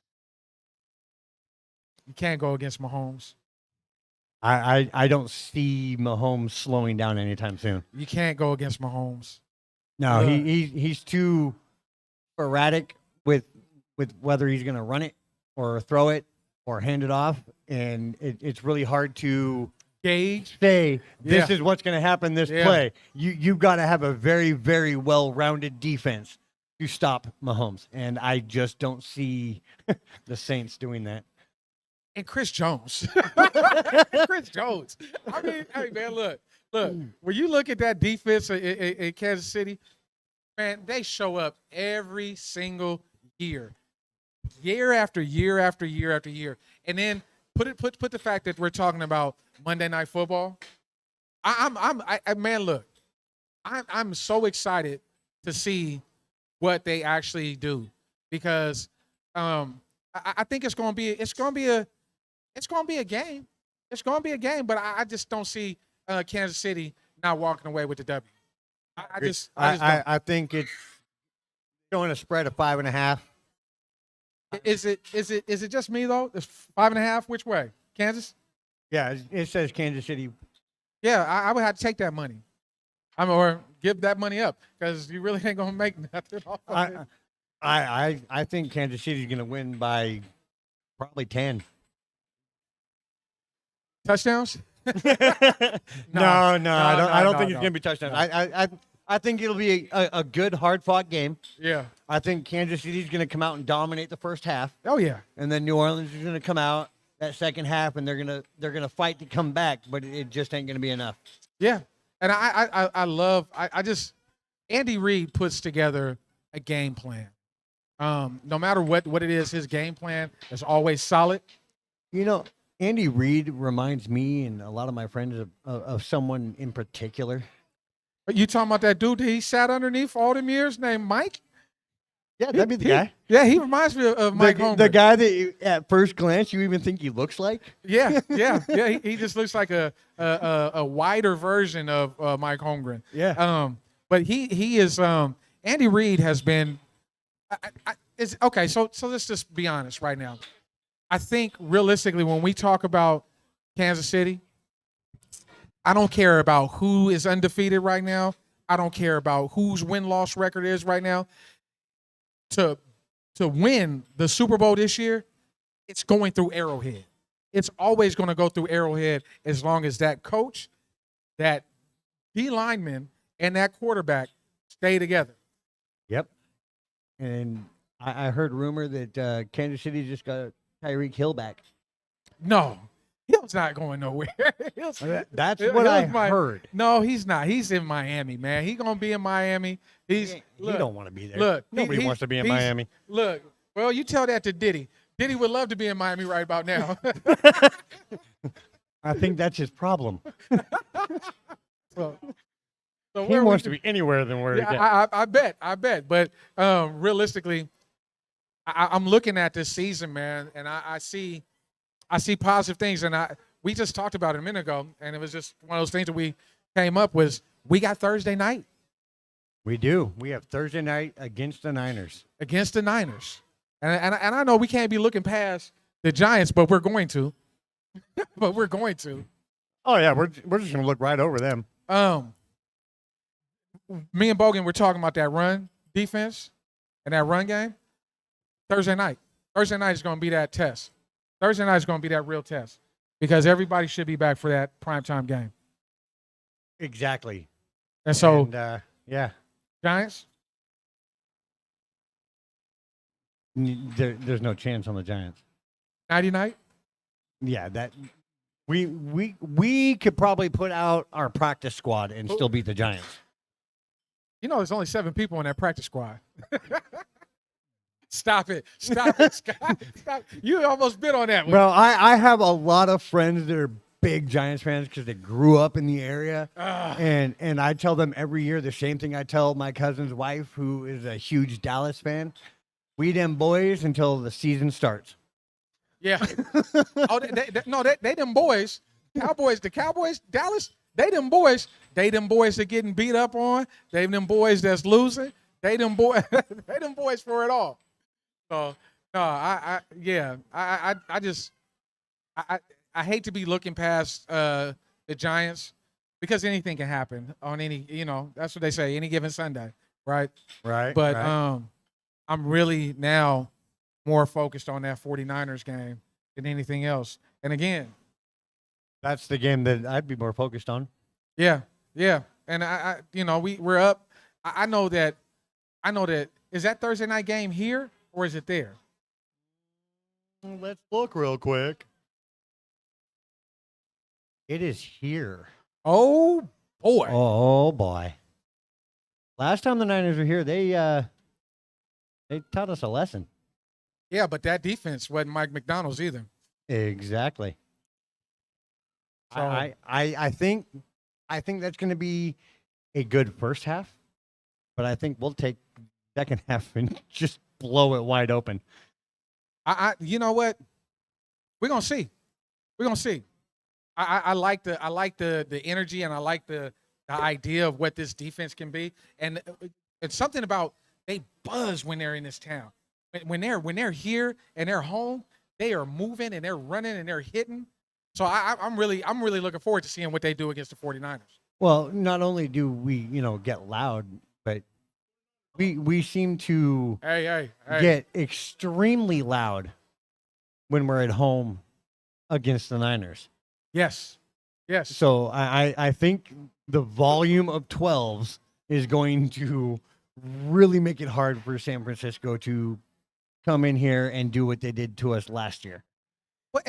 You can't go against Mahomes. I don't see Mahomes slowing down anytime soon. You can't go against Mahomes. No, Yeah. he's too erratic with whether he's going to run it or throw it or hand it off, and it's really hard to Gage. say this Yeah. is what's going to happen this Yeah. play. You've got to have a very, very well-rounded defense to stop Mahomes, and I just don't see the Saints doing that. And Chris Jones. Chris Jones. I mean, hey, man, look. When you look at that defense in Kansas City, man, they show up every single year after year after year after year. And then put the fact that we're talking about Monday Night Football. Man, look, I'm so excited to see what they actually do because I think it's gonna be a game. It's gonna be a game, but I just don't see Kansas City not walking away with the W. I just don't. I think it's going to spread of 5.5. Is it just me though? It's 5.5. Which way? Kansas? Yeah, it says Kansas City. Yeah, I would have to take that money. Or give that money up because you really ain't gonna make nothing off of it. I think Kansas City's going to win by probably 10. Touchdowns? No, I don't think it's no. going to be touchdowns. I think it'll be a good, hard-fought game. Yeah. I think Kansas City's going to come out and dominate the first half, Oh yeah. and then New Orleans is going to come out that second half, and they're gonna fight to come back, but it just ain't going to be enough. Yeah. And I just Andy Reid puts together a game plan. No matter what it is, his game plan is always solid. You know, Andy Reid reminds me and a lot of my friends of someone in particular. But you talking about that dude that he sat underneath for all them years named Mike? Yeah, that'd be the guy. Yeah, he reminds me of Mike The Holmgren. guy that at first glance you even think he looks like. Yeah. He just looks like a wider version of Mike Holmgren. Yeah. But he is Andy Reid has been. It's okay. So let's just be honest right now. I think realistically, when we talk about Kansas City, I don't care about who is undefeated right now. I don't care about whose win-loss record is right now. To win the Super Bowl this year, it's going through Arrowhead. It's always going to go through Arrowhead as long as that coach, that D lineman, and that quarterback stay together. Yep. And I heard rumor that Kansas City just got Tyreek Hill back. No, Hill's not going nowhere. That's Hill's what I my- heard. No, he's not. He's in Miami, man. He's going to be in Miami. He don't want to be there. Look, Nobody wants to be in he's- Miami. Look, well, you tell that to Diddy. Diddy would love to be in Miami right about now. I think that's his problem. So He where wants we- to be anywhere than where he's at. Yeah, I bet. But realistically, I'm looking at this season, man, and I see positive things. And we just talked about it a minute ago, and it was just one of those things that we came up with. We got Thursday night We do. We have Thursday night against the Niners. against the Niners, and I know we can't be looking past the Giants, but we're going to. But we're going to. Oh yeah, we're just gonna look right over them. Me and Bogan were talking about that run defense and that run game. Thursday night is going to be that test. Thursday night is going to be that real test because everybody should be back for that primetime game. Exactly. And so, And, yeah, Giants, there's no chance on the Giants. nighty night. Yeah, that we could probably put out our practice squad and still beat the Giants. You know, there's only 7 people in that practice squad. Stop it, Scott. Stop. You almost bit on that one. Well, I have a lot of friends that are big Giants fans because they grew up in the area. And I tell them every year the same thing I tell my cousin's wife, who is a huge Dallas fan. We them boys until the season starts. Yeah. Oh, they them boys. The Cowboys, Dallas, they them boys. They them boys that getting beat up on. They them boys that's losing. They them boys. They them boys for it all. So no, I hate to be looking past the Giants because anything can happen on any. That's what they say. Any given Sunday, right? Right. But right. I'm really now more focused on that 49ers game than anything else. And again, That's the game that I'd be more focused on. yeah. And we're up. I know that is that Thursday night game here or is it there? Let's look real quick. It is here. Oh boy. Oh boy. Last time the Niners were here, they taught us a lesson. Yeah, but that defense wasn't Mike McDonald's either. Exactly. So, I think that's going to be a good first half, but I think we'll take second half and just blow it wide open. you know what? We're gonna see. I like the energy and I like the idea of what this defense can be. And it's something about they buzz when they're in this town. When they're here and they're home, they are moving and they're running and they're hitting. So I'm really looking forward to seeing what they do against the 49ers. Well, not only do we, get loud, but we seem to Hey. get extremely loud when we're at home against the Niners. Yes. So I think the volume of 12s is going to really make it hard for San Francisco to come in here and do what they did to us last year. Well,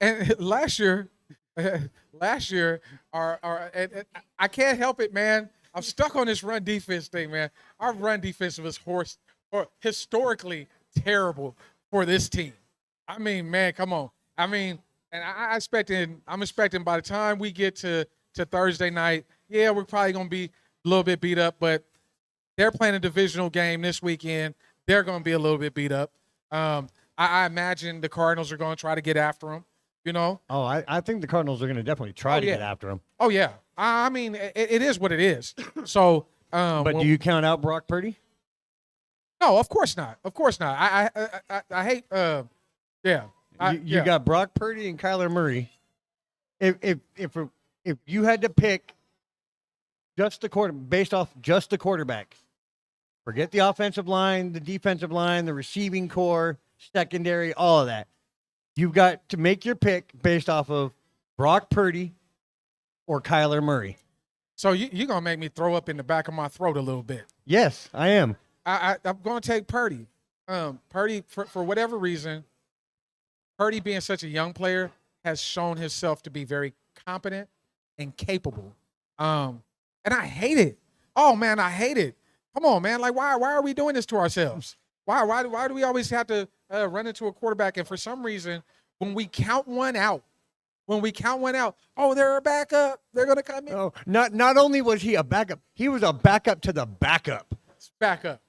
and last year, and I can't help it, man. I'm stuck on this run defense thing, man. Our run defense was historically terrible for this team. I mean, man, come on. I mean, and I'm expecting by the time we get to Thursday night, yeah, we're probably gonna be a little bit beat up, but they're playing a divisional game this weekend. They're gonna be a little bit beat up. I imagine the Cardinals are going to try to get after them, Oh, I think the Cardinals are going to definitely try to get after him. Oh, yeah. I mean, it is what it is. So, but do you count out Brock Purdy? No, of course not. Of course not. I hate. You got Brock Purdy and Kyler Murray. If you had to pick just based off just the quarterback, forget the offensive line, the defensive line, the receiving core, secondary, all of that. You've got to make your pick based off of Brock Purdy or Kyler Murray. So you're going to make me throw up in the back of my throat a little bit. Yes, I am. I'm going to take Purdy. Purdy, for whatever reason, Purdy being such a young player has shown himself to be very competent and capable. And I hate it. Oh, man, I hate it. Come on, man. Like, why are we doing this to ourselves? Why do we always have to run into a quarterback? And for some reason, when we count one out, oh, they're a backup. They're going to come in. Oh, not only was he a backup, he was a backup to the backup. It's backup.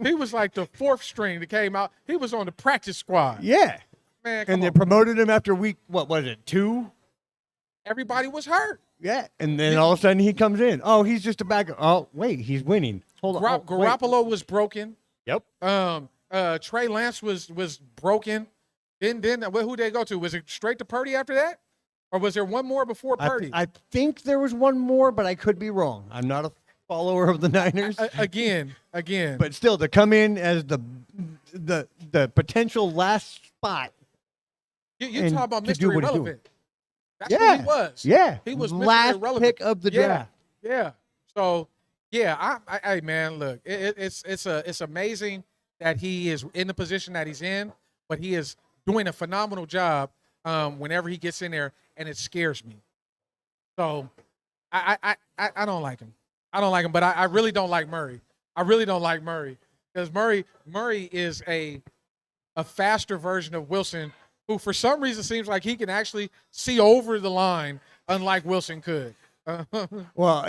He was like the fourth string that came out. He was on the practice squad. Yeah. Man, and they promoted him after week, what was it, 2? Everybody was hurt. Yeah, and then all of a sudden he comes in. Oh, he's just a backup. Oh, wait, he's winning. Hold on. Garoppolo was broken. Yep. Trey Lance was broken. Then who did they go to? Was it straight to Purdy after that? Or was there one more before Purdy? I think there was one more, but I could be wrong. I'm not a follower of the Niners. Again. But still, to come in as the potential last spot. You talk about Mr. Irrelevant. That's yeah. who he was. Yeah. He was last Mr. Irrelevant. pick of the draft. Yeah. So, yeah, I man, look, it's amazing that he is in the position that he's in, but he is doing a phenomenal job whenever he gets in there, and it scares me. So, I don't like him. But I really don't like Murray. Because Murray is a faster version of Wilson who for some reason seems like he can actually see over the line, unlike Wilson could. Well,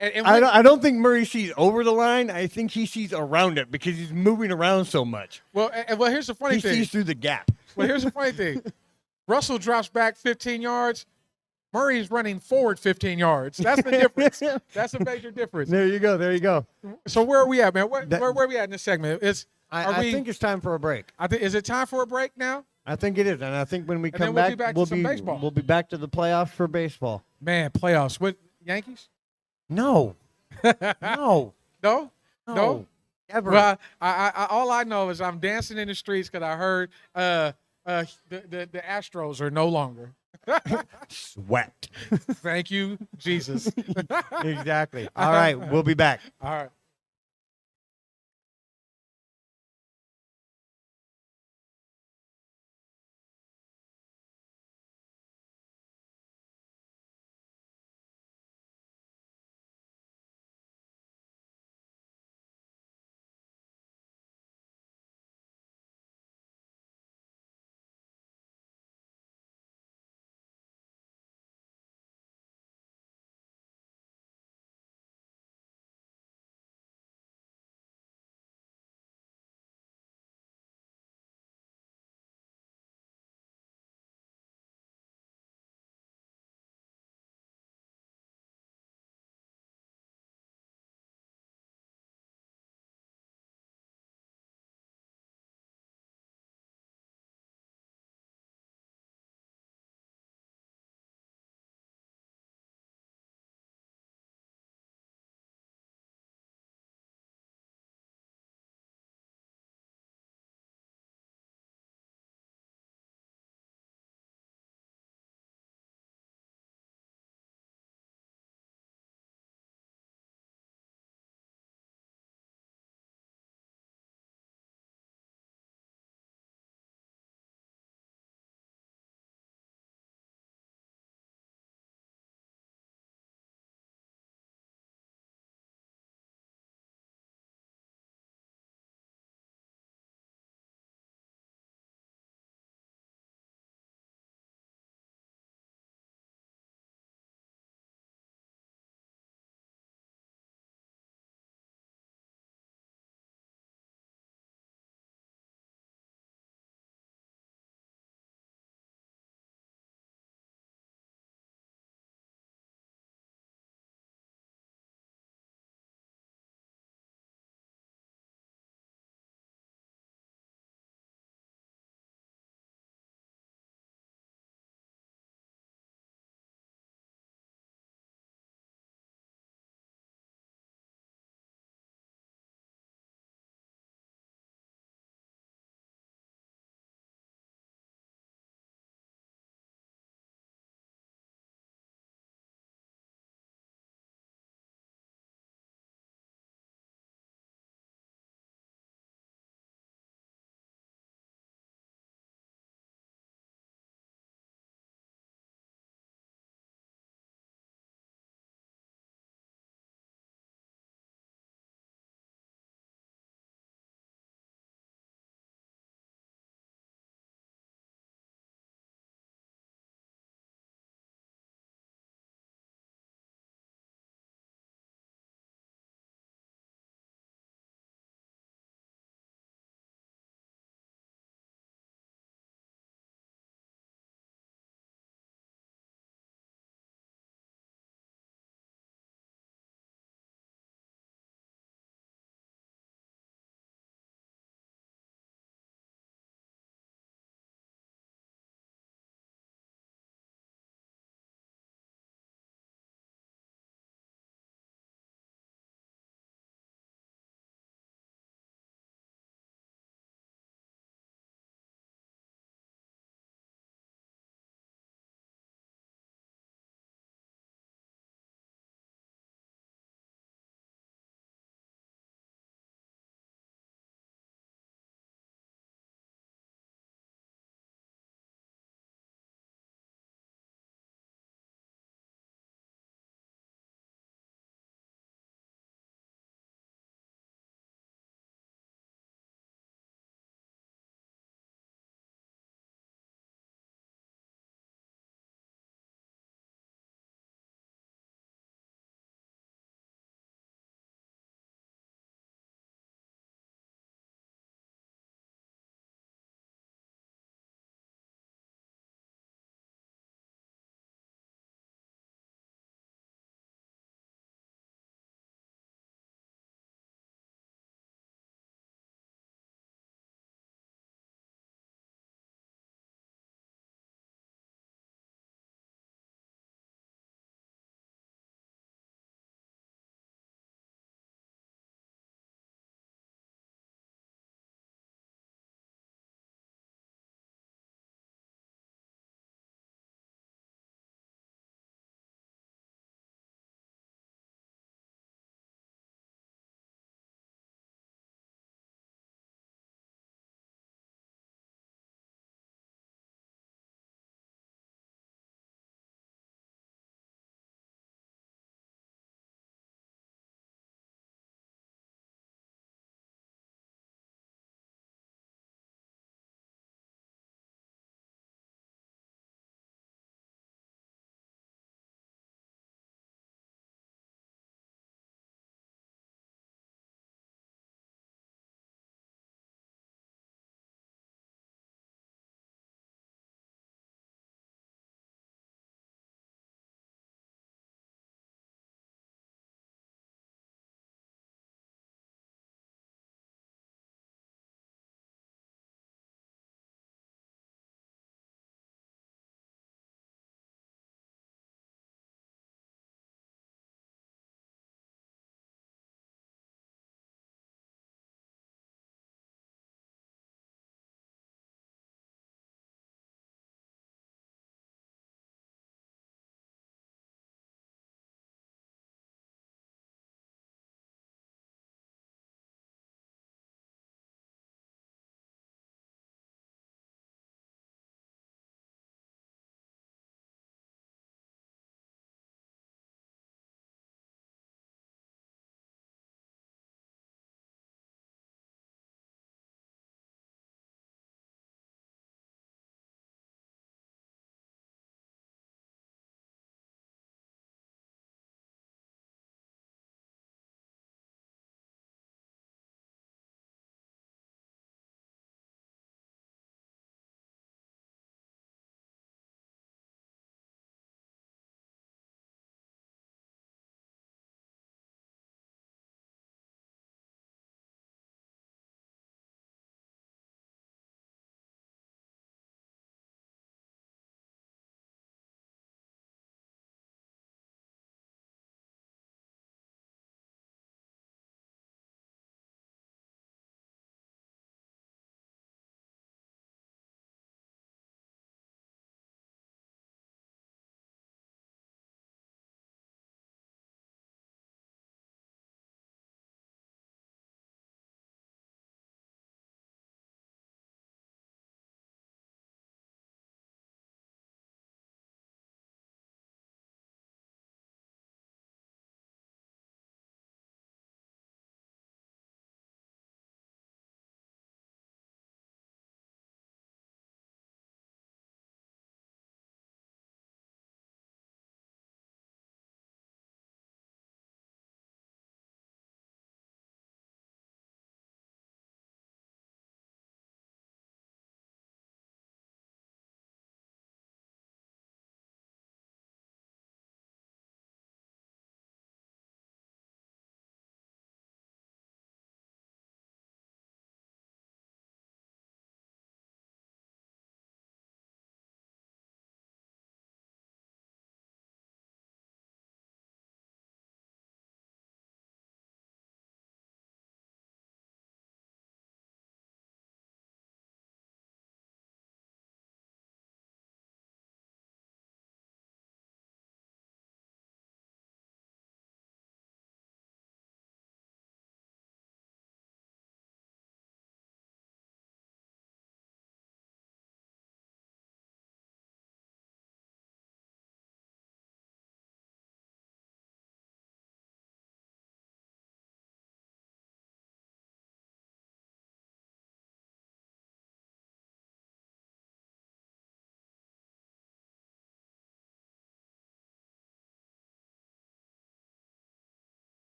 And I don't think Murray sees over the line. I think he sees around it because he's moving around so much. well, here's the funny He thing. sees through the gap. Well, here's the funny thing. Russell drops back 15 yards. Murray's running forward 15 yards. That's the difference. That's a major difference. There you go. There you go. So where are we at, man? Where are we at in this segment? I think it's time for a break. Is it time for a break now? I think it is, and I think when we And come then we'll be back, back to some baseball. we'll be back to the playoffs for baseball. Man, playoffs with Yankees? No, no, No? no, ever. Well, I all I know is I'm dancing in the streets because I heard the Astros are no longer. Sweat. Thank you, Jesus. Exactly. All right, we'll be back. All right.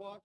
Ooh.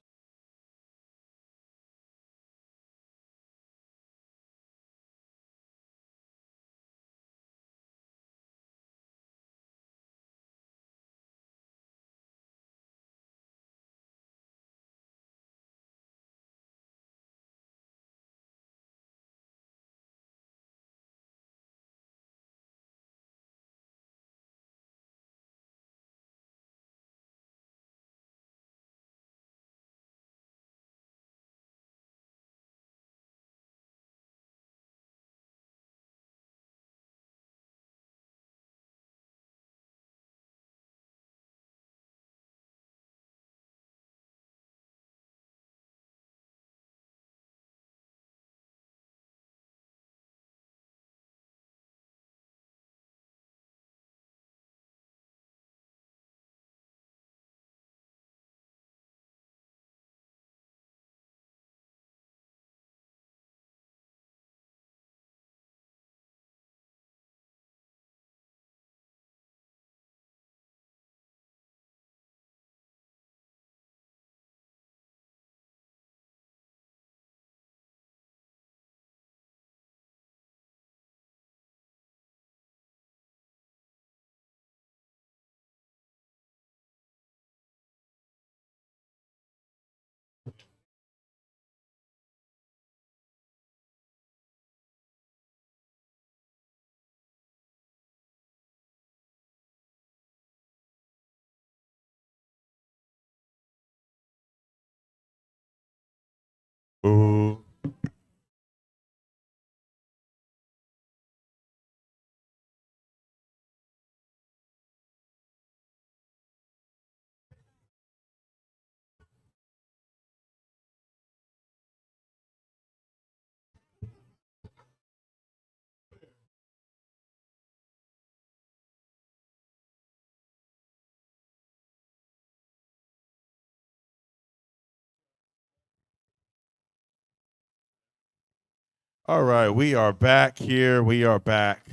All right, we are back here. We are back.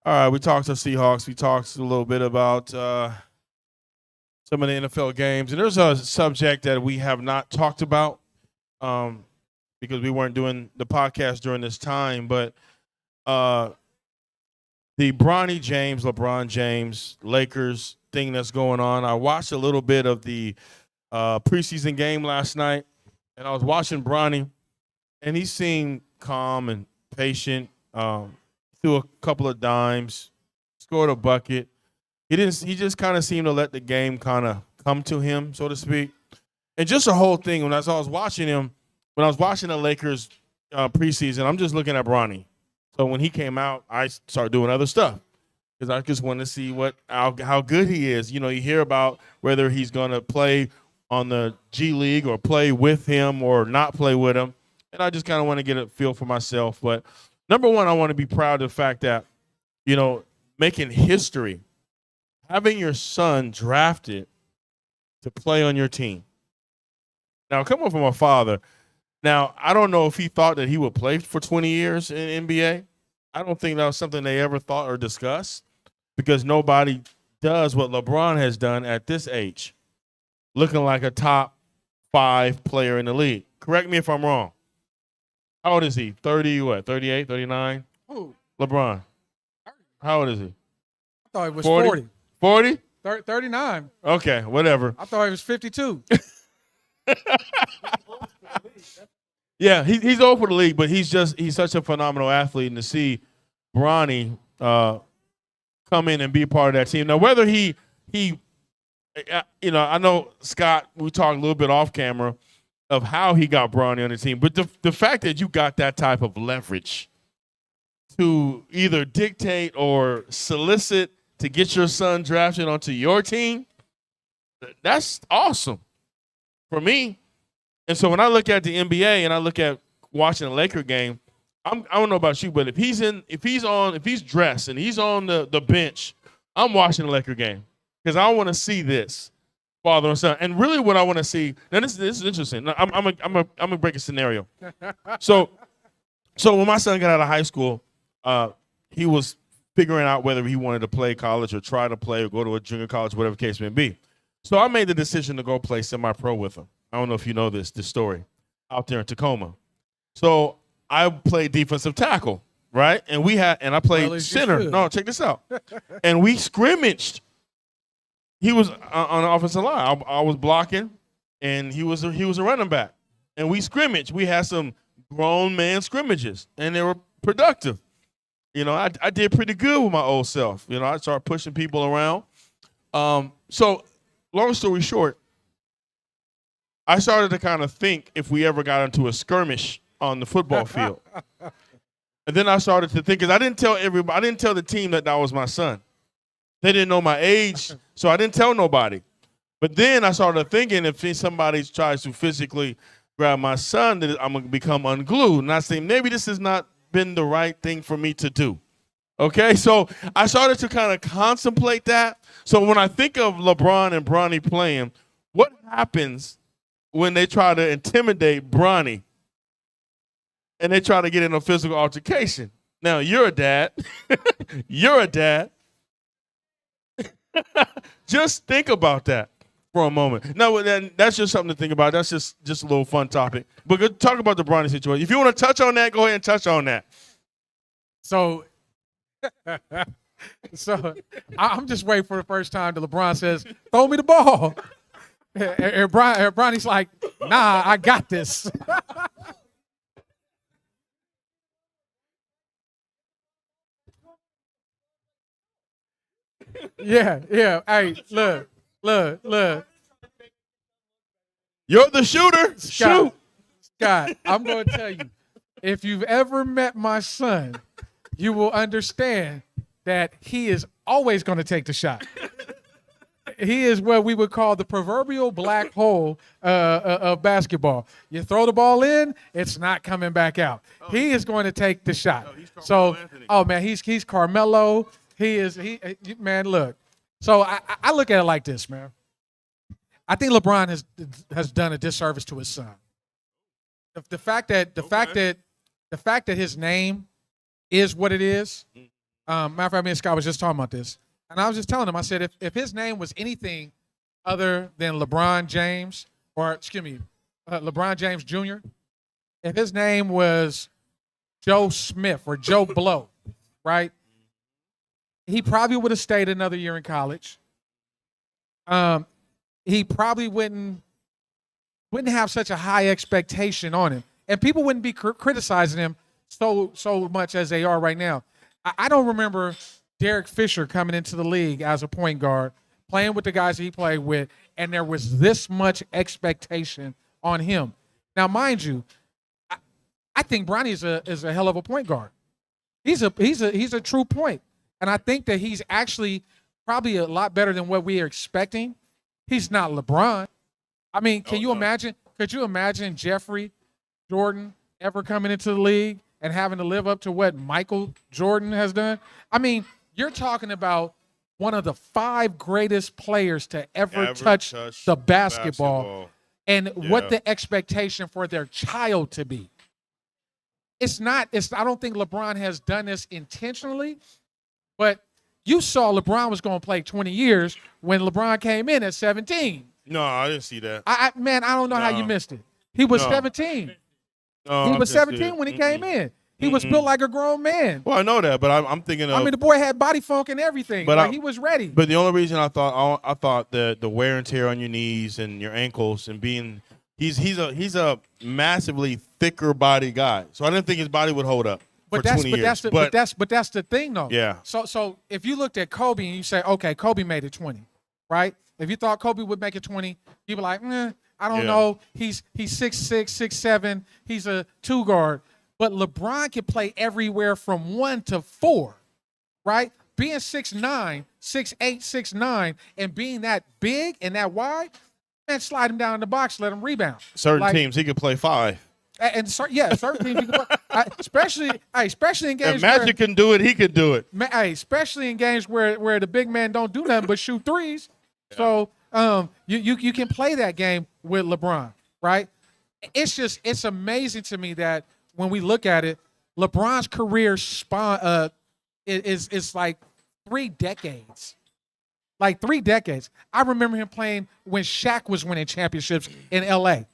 All right, we talked to Seahawks. We talked a little bit about some of the NFL games, and there's a subject that we have not talked about because we weren't doing the podcast during this time. But the LeBron James Lakers thing that's going on. I watched a little bit of the preseason game last night, and I was watching Bronny, and he seemed calm and patient. Threw a couple of dimes, scored a bucket. He just kind of seemed to let the game kind of come to him, so to speak. And just the whole thing, when I was watching him, when I was watching the Lakers preseason, I'm just looking at Bronny. So when he came out, I started doing other stuff because I just want to see how good he is. You know, you hear about whether he's going to play on the G League or play with him or not play with him. And I just kind of want to get a feel for myself. But number one, I want to be proud of the fact that, you know, making history, having your son drafted to play on your team. Now, coming from a father, now, I don't know if he thought that he would play for 20 years in NBA. I don't think that was something they ever thought or discussed because nobody does what LeBron has done at this age, looking like a top 5 player in the league. Correct me if I'm wrong. How old is he? 30, what, 38, 39? Who? LeBron. How old is he? I thought it was 40. 40? 39. Okay, whatever. I thought it was 52. Yeah, he's old for the league, but he's such a phenomenal athlete, and to see Bronny come in and be part of that team. Now, whether he you know, I know Scott, we talked a little bit off camera of how he got Bronny on the team, but the fact that you got that type of leverage to either dictate or solicit to get your son drafted onto your team, that's awesome for me. And so when I look at the NBA and I look at watching a Laker game, I don't know about you, but if he's dressed and he's on the bench, I'm watching the Laker game because I want to see this father and son. And really, what I want to see now, this is interesting. I'm gonna break a scenario. So when my son got out of high school, he was figuring out whether he wanted to play college or try to play or go to a junior college, whatever the case may be. So I made the decision to go play semi-pro with him. I don't know if you know this story out there in Tacoma. So I played defensive tackle, right? And I played Well, as you center. should. No, check this out. And we scrimmaged. He was on the offensive line. I was blocking, and he was a running back. And we scrimmaged. We had some grown man scrimmages, and they were productive. You know, I did pretty good with my old self. You know, I started pushing people around. So long story short, I started to kind of think if we ever got into a skirmish on the football field. And then I started to think, because I didn't tell the team that was my son. They didn't know my age, so I didn't tell nobody. But then I started thinking if somebody tries to physically grab my son, that I'm going to become unglued. And I said, maybe this has not been the right thing for me to do. Okay, so I started to kind of contemplate that. So when I think of LeBron and Bronny playing, what happens when they try to intimidate Bronny and they try to get in a physical altercation? Now, you're a dad. You're a dad. Just think about that for a moment. No, that's just something to think about. That's just a little fun topic. But go talk about the Bronny situation. If you want to touch on that, go ahead and touch on that. So, I'm just waiting for the first time that LeBron says, "Throw me the ball," and Bronny's like, "Nah, I got this." Yeah. Hey, look. You're the shooter. Shoot. Scott, I'm going to tell you, if you've ever met my son, you will understand that he is always going to take the shot. He is what we would call the proverbial black hole of basketball. You throw the ball in, it's not coming back out. He is going to take the shot. So, man, he's Carmelo. Man, look. So I look at it like this, man. I think LeBron has done a disservice to his son. The fact that his name is what it is. Matter of fact, me and Scott was just talking about this, and I was just telling him. I said if his name was anything other than LeBron James, LeBron James Jr., if his name was Joe Smith or Joe Blow, right? He probably would have stayed another year in college. He probably wouldn't have such a high expectation on him, and people wouldn't be criticizing him so much as they are right now. I don't remember Derek Fisher coming into the league as a point guard, playing with the guys he played with, and there was this much expectation on him. Now, mind you, I think Bronny is a hell of a point guard. He's a true point. And I think that he's actually probably a lot better than what we are expecting. He's not LeBron. I mean, could you imagine Jeffrey Jordan ever coming into the league and having to live up to what Michael Jordan has done? I mean, you're talking about one of the 5 greatest players to ever touch the basketball. And what the expectation for their child to be. I don't think LeBron has done this intentionally. But you saw LeBron was going to play 20 years when LeBron came in at 17. No, I didn't see that. I don't know how you missed it. He was 17. No, He was 17 when he came in. He was built like a grown man. Well, I know that, but I'm thinking of. I mean, the boy had body funk and everything. But he was ready. But the only reason I thought the wear and tear on your knees and your ankles and being he's a massively thicker body guy, so I didn't think his body would hold up. But that's the thing, though. Yeah. So if you looked at Kobe and you say, okay, Kobe made it 20, right? If you thought Kobe would make it 20, you'd be like, I don't know. He's 6'6", 6'7". He's a 2 guard. But LeBron can play everywhere from 1 to 4, right? Being 6'9", 6'8", 6'9", and being that big and that wide, man, slide him down in the box, let him rebound. Certain teams, he could play 5. And certain teams, especially in games. If Magic can do it, he could do it. Especially in games where the big man don't do nothing but shoot threes. Yeah. So you can play that game with LeBron, right? It's amazing to me that when we look at it, LeBron's career is like 3 decades. like 3 decades. I remember him playing when Shaq was winning championships in L.A.,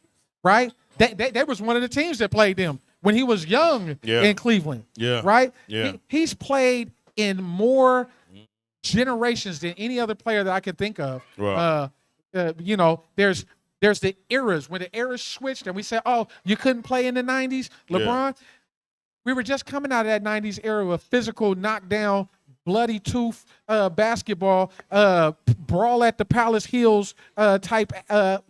right? They was one of the teams that played them when he was young in Cleveland, right? Yeah. He's played in more generations than any other player that I can think of. Right. You know, there's the eras. When the eras switched and we said, oh, you couldn't play in the 90s, LeBron. We were just coming out of that 90s era with physical knockdown, bloody tooth basketball, brawl at the Palace Hills type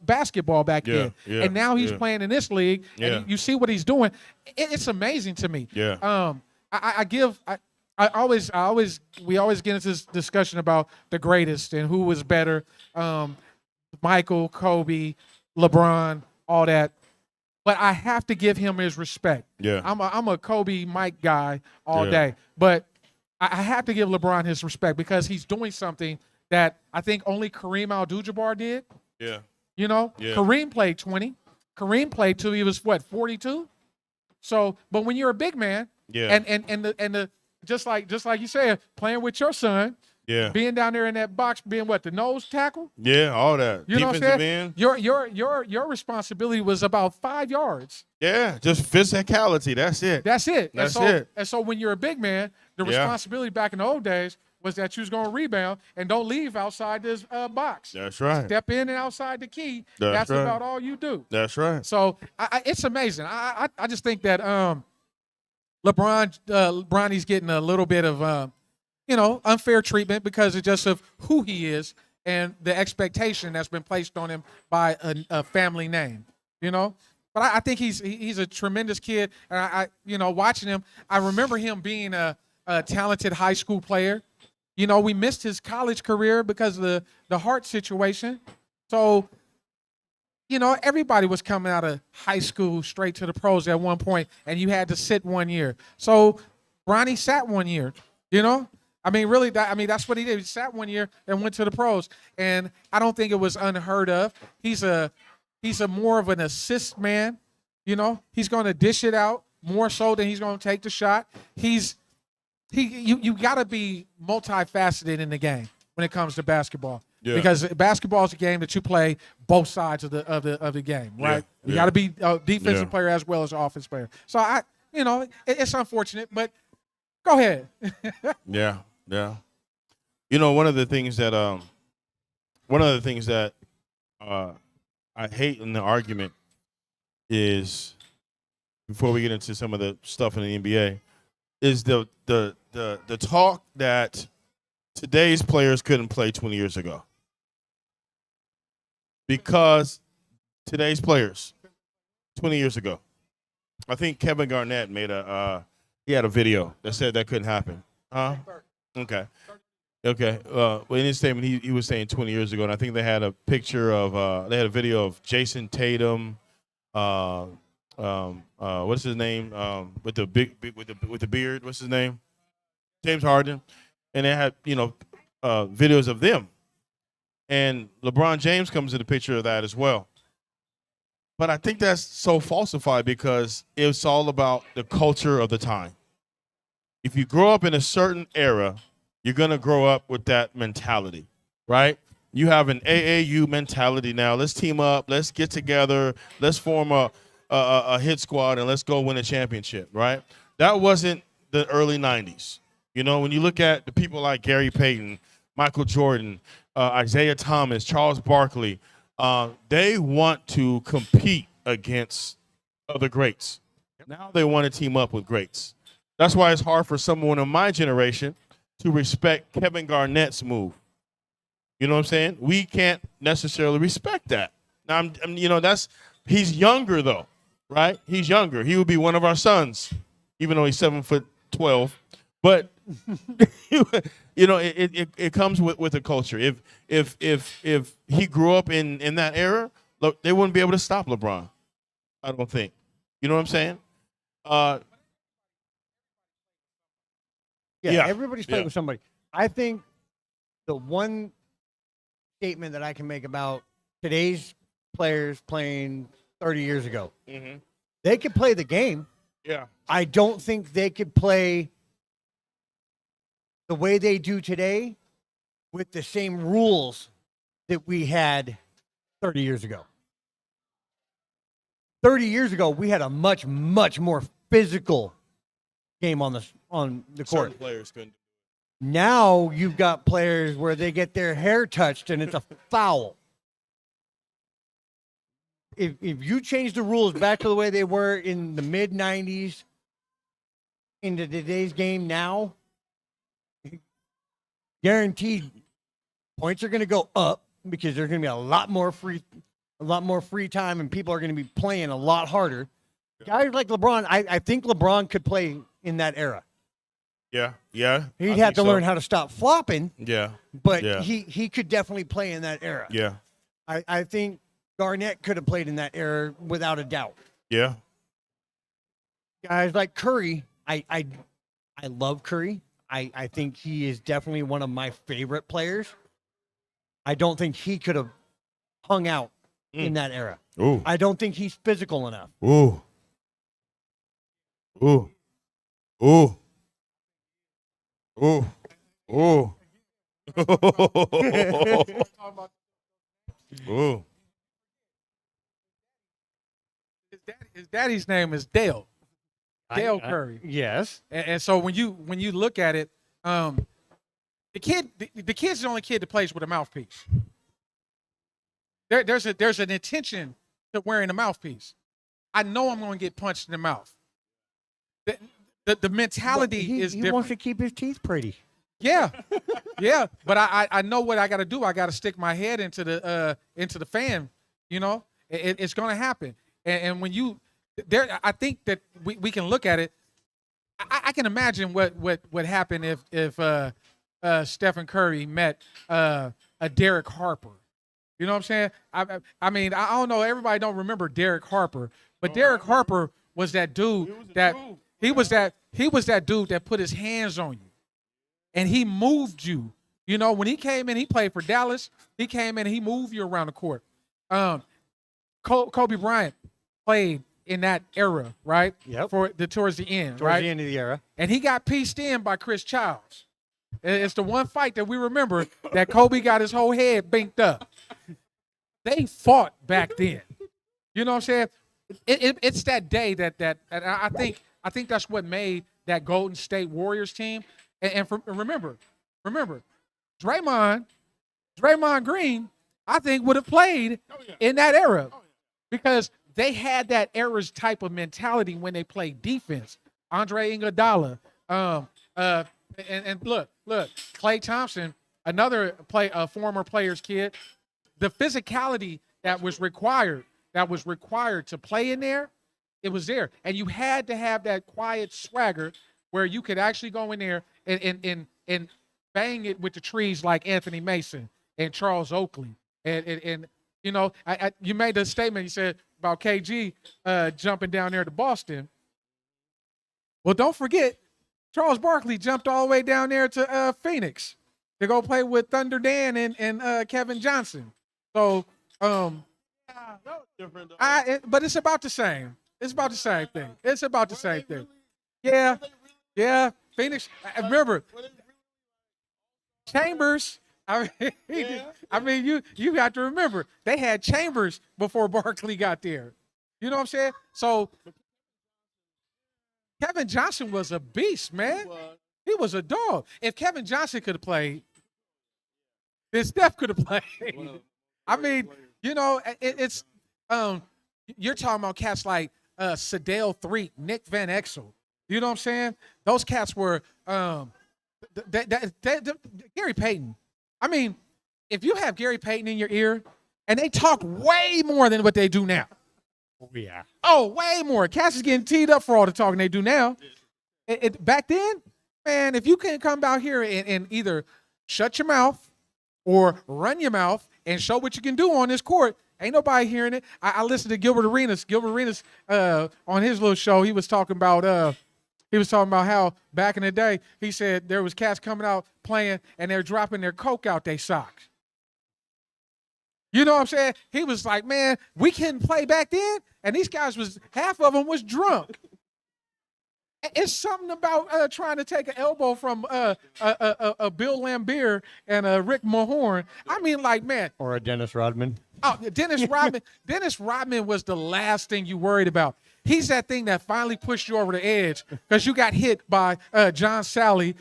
basketball back then. And now he's playing in this league, and you see what he's doing. It's amazing to me. We always get into this discussion about the greatest and who was better. Michael, Kobe, LeBron, all that. But I have to give him his respect. I'm a Kobe, Mike guy all day. But I have to give LeBron his respect because he's doing something that I think only Kareem Abdul-Jabbar did. You know, Kareem played 20. Kareem played till he was, 42? So, but when you're a big man, and the just like you said, playing with your son, being down there in that box, being the nose tackle? All that. You know what I'm Defensive saying? end. Your responsibility was about 5 yards. Just physicality. That's it. That's it. That's it. And so when you're a big man, the responsibility back in the old days was that you was going to rebound and don't leave outside this box. That's right. Step in and outside the key. That's right. about all you do. That's right. So it's amazing. I just think that LeBron's getting a little bit of unfair treatment because of who he is and the expectation that's been placed on him by a family name. You know. But I think he's a tremendous kid, and I watching him, I remember him being a talented high school player. You know, we missed his college career because of the heart situation. So, everybody was coming out of high school straight to the pros at one point, and you had to sit 1 year. So, Bronny sat 1 year. I mean, really, that's what he did. He sat 1 year and went to the pros, and I don't think it was unheard of. He's a more of an assist man. He's going to dish it out more so than he's going to take the shot. You got to be multifaceted in the game when it comes to basketball. Because basketball is a game that you play both sides of the game, right? You got to be a defensive player as well as an offensive player. So it's unfortunate, but go ahead. Yeah. One of the things that I hate in the argument is, before we get into some of the stuff in the NBA, is the talk that today's players couldn't play 20 years ago. Because today's players, 20 years ago, I think Kevin Garnett he had a video that said that couldn't happen. Okay. Well, in his statement, he was saying 20 years ago, and I think they had a picture of they had a video of Jason Tatum, what's his name, with the beard, what's his name, James Harden, and they had videos of them, and LeBron James comes in the picture of that as well. But I think that's so falsified because it's all about the culture of the time. If you grow up in a certain era, you're going to grow up with that mentality, right? You have an AAU mentality now. Let's team up. Let's get together. Let's form a hit squad, and let's go win a championship, right? That wasn't the early 90s. When you look at the people like Gary Payton, Michael Jordan, Isaiah Thomas, Charles Barkley, they want to compete against other greats. Now they want to team up with greats. That's why it's hard for someone in my generation to respect Kevin Garnett's move. You know what I'm saying? We can't necessarily respect that. Now, he's younger though, right? He's younger. He would be one of our sons, even though he's 7'12". But it comes with the culture. If he grew up in that era, look, they wouldn't be able to stop LeBron. I don't think. You know what I'm saying? Everybody's playing with somebody. I think the one statement that I can make about today's players playing 30 years ago, they could play the game. Yeah. I don't think they could play the way they do today with the same rules that we had 30 years ago. 30 years ago, we had a much, much more physical game on the court. Certain players couldn't. Now you've got players where they get their hair touched and it's a foul. If you change the rules back to the way they were in the mid 90s into today's game now, guaranteed points are going to go up because there's going to be a lot more free time and people are going to be playing a lot harder. Guys like LeBron, I think LeBron could play in that era. Yeah. He'd have to learn how to stop flopping. Yeah. But he could definitely play in that era. Yeah. I think Garnett could have played in that era without a doubt. Yeah. Guys like Curry, I love Curry. I think he is definitely one of my favorite players. I don't think he could have hung out in that era. Ooh. I don't think he's physical enough. Ooh. Ooh. Ooh. Ooh. Ooh. Ooh. His daddy's name is Dale. Dale Curry. Yes. And so when you look at it, the kid's the only kid that plays with a mouthpiece. There's an intention to wearing a mouthpiece. I know I'm going to get punched in the mouth. The mentality is different. He wants to keep his teeth pretty. Yeah. But I know what I got to do. I got to stick my head into the fan. You know, it's going to happen. And when you there, I think that we can look at it. I can imagine what would happen if Stephen Curry met a Derek Harper. You know what I'm saying? I mean, I don't know. Everybody don't remember Derek Harper, but Derek Harper was that dude he was that dude that put his hands on you, and he moved you. You know, when he came in, he played for Dallas. He came in, and he moved you around the court. Kobe Bryant played in that era, right? Yep. Towards the end, Towards right? the end of the era. And he got pieced in by Chris Childs. It's the one fight that we remember that Kobe got his whole head binked up. They fought back then. You know what I'm saying? It's that day that I think that's what made that Golden State Warriors team. And remember, Draymond Green, I think would have played in that era because they had that era's type of mentality when they played defense. Andre Iguodala, and look, Klay Thompson, another former player's kid. The physicality that was required to play in there, it was there, and you had to have that quiet swagger where you could actually go in there and bang it with the trees like Anthony Mason and Charles Oakley, and you know, you made the statement. You said about KG jumping down there to Boston. Well, don't forget, Charles Barkley jumped all the way down there to Phoenix to go play with Thunder Dan and Kevin Johnson. So, but it's about the same. It's about the same thing. It's about the same thing. Yeah. Phoenix. Remember, Chambers. I mean, you got to remember they had Chambers before Barkley got there. You know what I'm saying? So Kevin Johnson was a beast, man. He was a dog. If Kevin Johnson could have played, then Steph could have played. I mean, you know, it's you're talking about cats like Sedale Threatt, Nick Van Exel. You know what I'm saying? Those cats were Gary Payton. I mean, if you have Gary Payton in your ear, and they talk way more than what they do now. Oh, yeah. Oh, way more. Cats is getting teed up for all the talking they do now. Back then, man, if you couldn't come out here and either shut your mouth or run your mouth and show what you can do on this court, ain't nobody hearing it. I listened to Gilbert Arenas. Gilbert Arenas on his little show, he was talking about how back in the day, he said there was cats coming out playing and they're dropping their Coke out their socks. You know what I'm saying? He was like, man, we couldn't play back then, and these guys half of them was drunk. It's something about trying to take an elbow from Bill Lambier and Rick Mahorn. I mean, like, man, Or a Dennis Rodman. oh, Dennis Rodman. Dennis Rodman was the last thing you worried about. He's that thing that finally pushed you over the edge because you got hit by John Sally.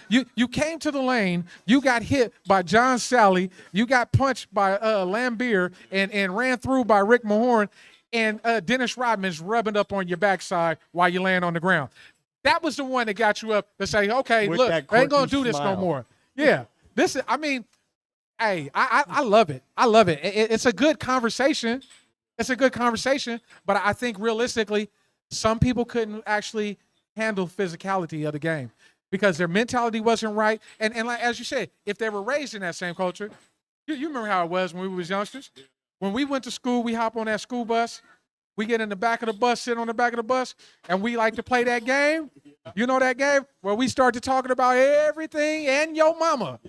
You came to the lane. You got hit by John Sally. You got punched by Lambier and ran through by Rick Mahorn. And Dennis Rodman's rubbing up on your backside while you're laying on the ground. That was the one that got you up to say, okay, With look, that I ain't going to quirky do this no smile. more. Yeah. This is, I mean, hey, I love it. I love it. It's a good conversation. It's a good conversation. But I think realistically, some people couldn't actually handle physicality of the game because their mentality wasn't right. And like, as you said, if they were raised in that same culture, you remember how it was when we was youngsters? When we went to school, we hop on that school bus. We get in the back of the bus, sit on the back of the bus, and we like to play that game. You know that game where we start to talking about everything and your mama.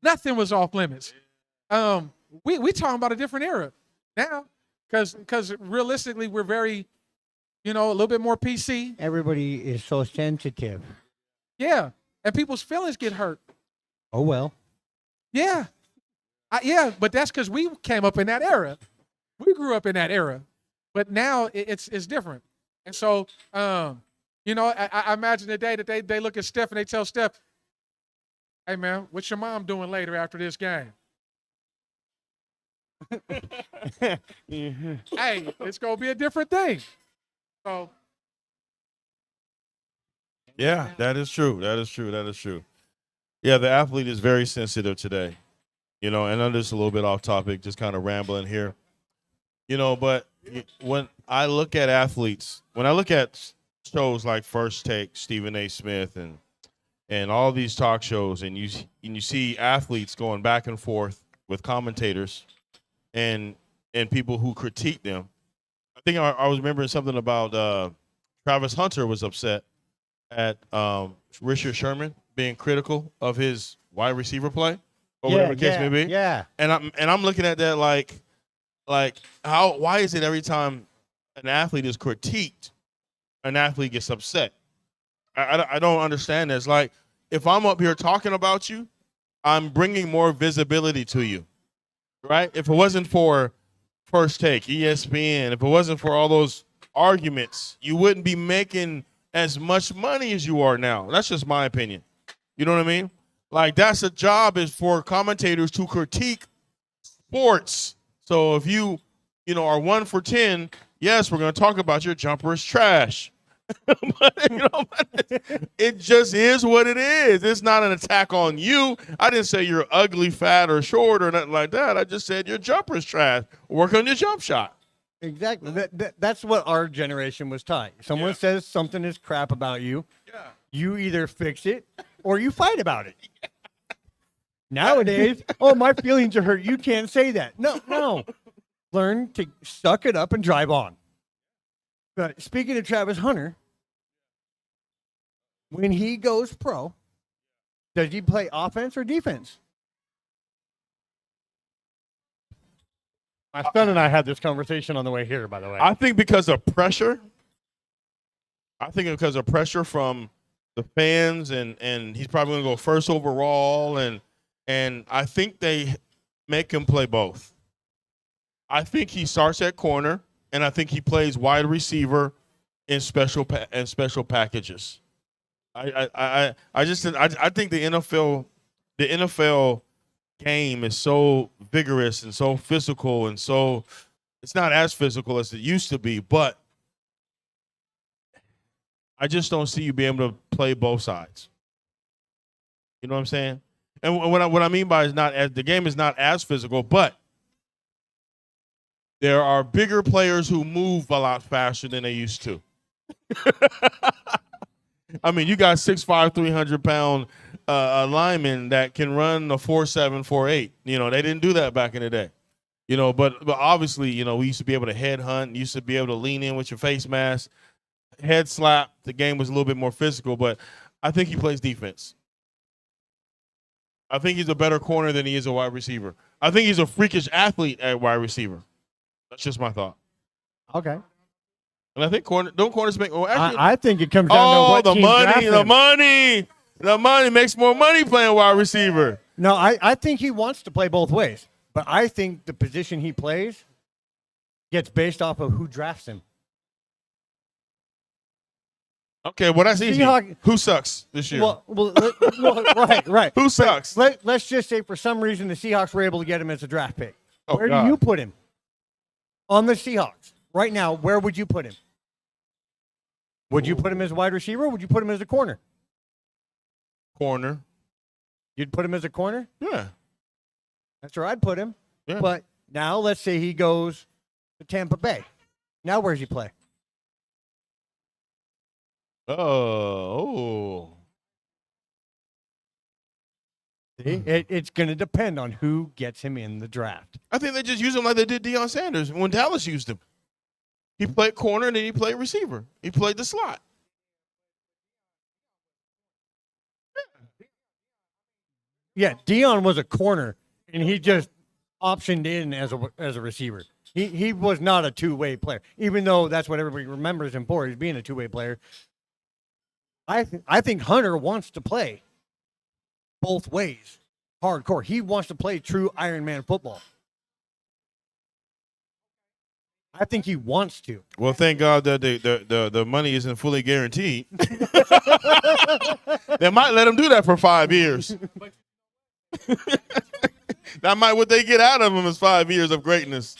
Nothing was off limits. We talking about a different era now, because realistically we're very, a little bit more PC. Everybody is so sensitive. Yeah, and people's feelings get hurt. Oh, well. Yeah, yeah, but that's because we came up in that era. We grew up in that era, but now it's different. And so, I imagine the day that they look at Steph and they tell Steph, "Hey man, what's your mom doing later after this game?" Hey, it's gonna be a different thing. So, Yeah, that is true. That is true. That is true. Yeah, the athlete is very sensitive today. And I'm just a little bit off topic, just kind of rambling here. But when I look at athletes, when I look at shows like First Take, Stephen A. Smith, and all these talk shows, and you see athletes going back and forth with commentators and people who critique them. I think I was remembering something about Travis Hunter was upset at Richard Sherman being critical of his wide receiver play or whatever the case may be. Yeah. And I'm looking at that like why is it every time an athlete is critiqued, an athlete gets upset? I don't understand this. Like, if I'm up here talking about you, I'm bringing more visibility to you, right? If it wasn't for First Take, ESPN, if it wasn't for all those arguments, you wouldn't be making as much money as you are now. That's just my opinion. You know what I mean? Like, that's a job is for commentators to critique sports. So if you are 1 for 10, yes, we're going to talk about your jumper is trash. But, it just is what it is. It's not an attack on you. I didn't say you're ugly, fat, or short, or nothing like that. I just said your jumper is trash. Work on your jump shot. Exactly. That's what our generation was taught. Someone says something is crap about you. Yeah. You either fix it or you fight about it. Nowadays, my feelings are hurt. You can't say that. No. Learn to suck it up and drive on. But speaking of Travis Hunter, when he goes pro, does he play offense or defense? My son and I had this conversation on the way here, by the way. I think because of pressure. I think because of pressure from the fans, and he's probably going to go first overall, and I think they make him play both. I think he starts at corner, and I think he plays wide receiver in special packages. I think the NFL game is so vigorous and so physical, and so it's not as physical as it used to be, but I just don't see you being able to play both sides. You know what I'm saying? And what I mean by is the game is not as physical, but there are bigger players who move a lot faster than they used to. I mean, you got 6'5", 300-pound linemen that can run a 4.7, 4.8. They didn't do that back in the day. But obviously, we used to be able to headhunt, used to be able to lean in with your face mask, head slap. The game was a little bit more physical, but I think he plays defense. I think he's a better corner than he is a wide receiver. I think he's a freakish athlete at wide receiver. That's just my thought. Okay. And I think corners make. Well, actually, I think it comes down to what the team drafts him. the money makes more money playing wide receiver. No, I think he wants to play both ways, but I think the position he plays gets based off of who drafts him. Okay, well that's easy. Seahawks- Who sucks this year? Well, right. Who sucks? Let's just say for some reason the Seahawks were able to get him as a draft pick. Oh, Where God. do you put him? On the Seahawks. Right now, where would you put him? Would you put him as a wide receiver or would you put him as a corner? Corner. You'd put him as a corner? Yeah. That's where I'd put him. Yeah. But now let's say he goes to Tampa Bay. Now where's he play? Oh. See? It's going to depend on who gets him in the draft. I think they just use him like they did Deion Sanders when Dallas used him. He played corner and then he played receiver. He played the slot. Yeah, Dion was a corner, and he just optioned in as a receiver. He was not a two-way player, even though that's what everybody remembers him for, is being a two-way player. I think Hunter wants to play both ways, hardcore. He wants to play true Iron Man football. I think he wants to. Well, thank God that the money isn't fully guaranteed. They might let him do that for 5 years. That might what they get out of him is 5 years of greatness.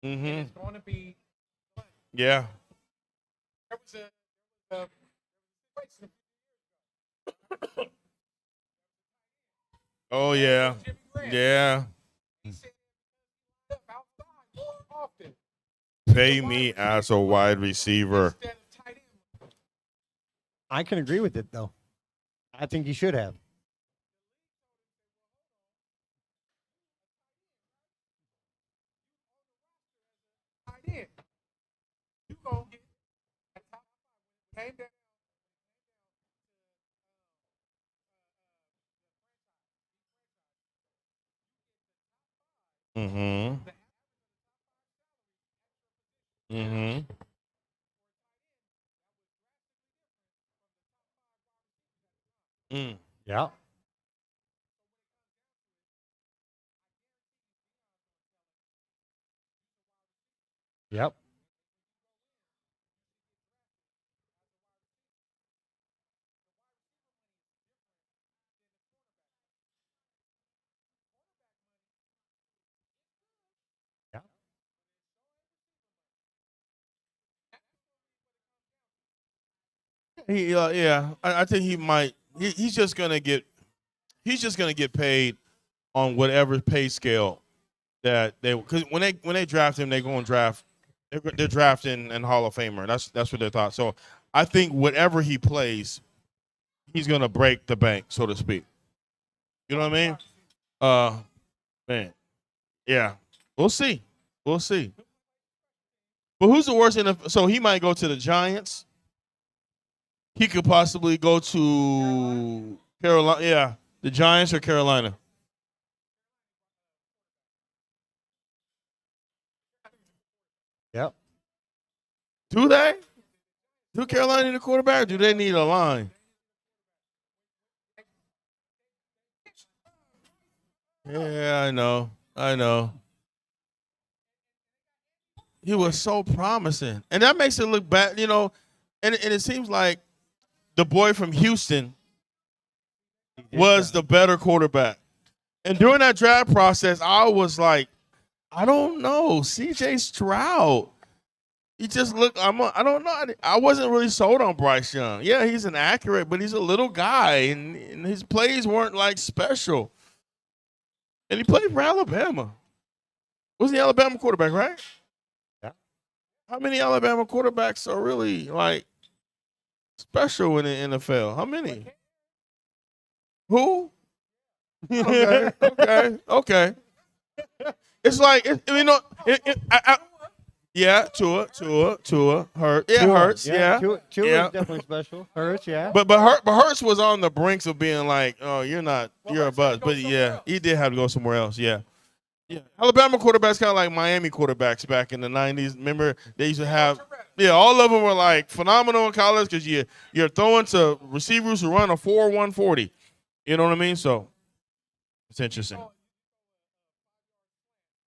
Mm-hmm. It's going to be. Yeah. There was Oh yeah. Jimmy Graham. Yeah. He said outside more often Pay me as a wide receiver. instead of tight end. I can agree with it, though. I think he should have. Tight end. You gonna get a top five. Came down. Mm-hmm. Mm-hmm. Mm. Yeah. Yep. Yeah. I think he might. He's just gonna get. He's just gonna get paid on whatever pay scale that they. Because when they draft him, they're going to draft. They're drafting an Hall of Famer. That's what they thought. So I think whatever he plays, he's gonna break the bank, so to speak. You know what I mean? Man, yeah. We'll see. We'll see. But who's the worst so he might go to the Giants. He could possibly go to Carolina. Yeah, the Giants or Carolina. Yep. Do they? Do Carolina need a quarterback? Or do they need a line? Yeah, I know. I know. He was so promising. And that makes it look bad, you know. And it seems like the boy from Houston was the better quarterback. And during that draft process, I was like, I don't know. CJ Stroud. He just looked, I don't know. I wasn't really sold on Bryce Young. Yeah, he's inaccurate, but he's a little guy. And his plays weren't like special. And he played for Alabama. Was the Alabama quarterback, right? Yeah. How many Alabama quarterbacks are really like special in the NFL? How many? Who? Okay. It's like yeah, Tua, Hurts. Yeah, Hurts. Yeah, Tua yeah. is definitely special. Hurts, yeah. But Hurts was on the brinks of being like, oh, you're a buzz. But yeah, he did have to go somewhere else. Yeah. Yeah, Alabama quarterbacks kind of like Miami quarterbacks back in the '90s. Remember, they used to have, all of them were like phenomenal in college because you're throwing to receivers who run a 4.140. You know what I mean? So it's interesting.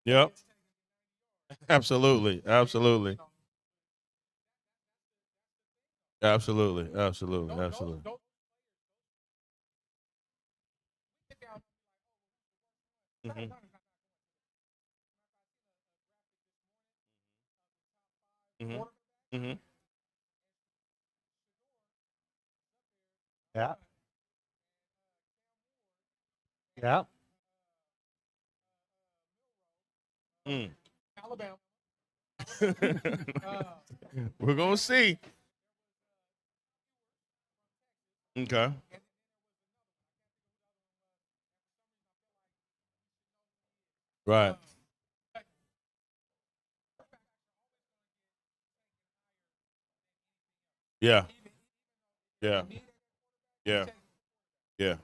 Yep. Absolutely. Absolutely. Absolutely. Absolutely. Absolutely. Hmm. Hmm. Hmm. Yeah. Yeah. Mm. Alabama. We're gonna see. Okay. Right. Yeah. Yeah. Yeah. Yeah.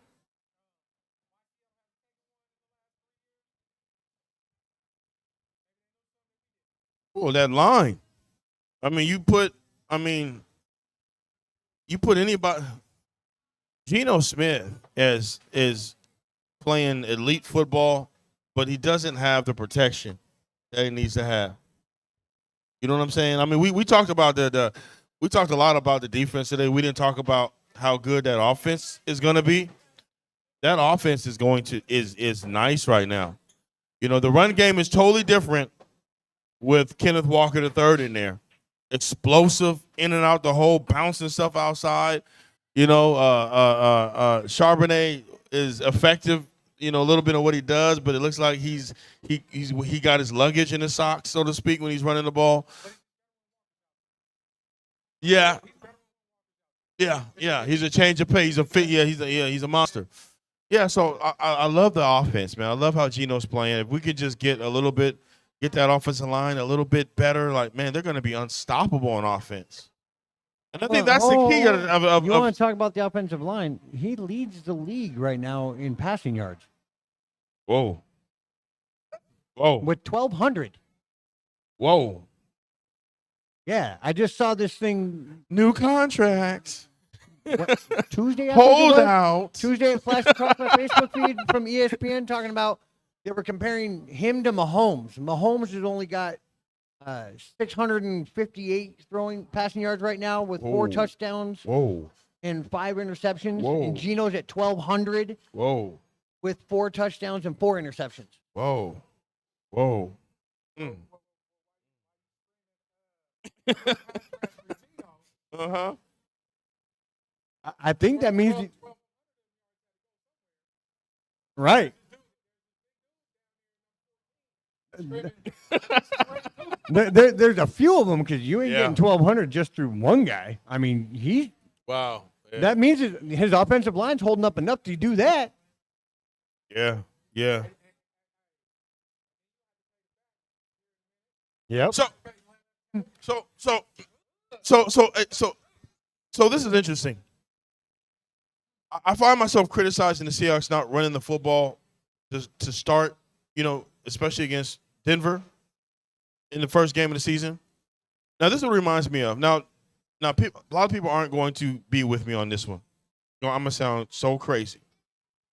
Oh, that line. I mean, you put. I mean, you put anybody. Geno Smith is playing elite football, but he doesn't have the protection that he needs to have. You know what I'm saying? I mean, we talked about the we talked a lot about the defense today. We didn't talk about how good that offense is going to be. That offense is going to is nice right now. You know, the run game is totally different with Kenneth Walker the third in there. Explosive, in and out the hole, bouncing stuff outside. You know, Charbonnet is effective. You know, a little bit of what he does, but it looks like he got his luggage in his socks, so to speak, when he's running the ball. Yeah, yeah. He's a change of pace. He's a fit. Yeah, he's a monster. Yeah, so I love the offense, man. I love how Geno's playing. If we could just get a little bit, get that offensive line a little bit better, like man, they're going to be unstoppable on offense. And I think that's the key You want to talk about the offensive line? He leads the league right now in passing yards whoa, whoa, with 1,200. whoa. Yeah, I just saw this thing New contracts. Tuesday. Hold out. Tuesday, it flashed across my Facebook feed from ESPN talking about they were comparing him to Mahomes. Mahomes has only got 658 passing yards right now with 4 touchdowns Whoa, and 5 interceptions. Whoa. And Geno's at 1,200 whoa, with 4 touchdowns and 4 interceptions. whoa, whoa. Mm. Uh-huh. I think that means right. There's a few of them because you ain't getting 1,200 just through one guy. I mean, Wow. Yeah. that means his offensive line's holding up enough to do that. Yeah. Yeah. Yep. So this is interesting. I find myself criticizing the Seahawks not running the football to start, you know, especially against Denver in the first game of the season. Now, this is what it reminds me of. Now, a lot of people aren't going to be with me on this one. You know, I'm going to sound so crazy.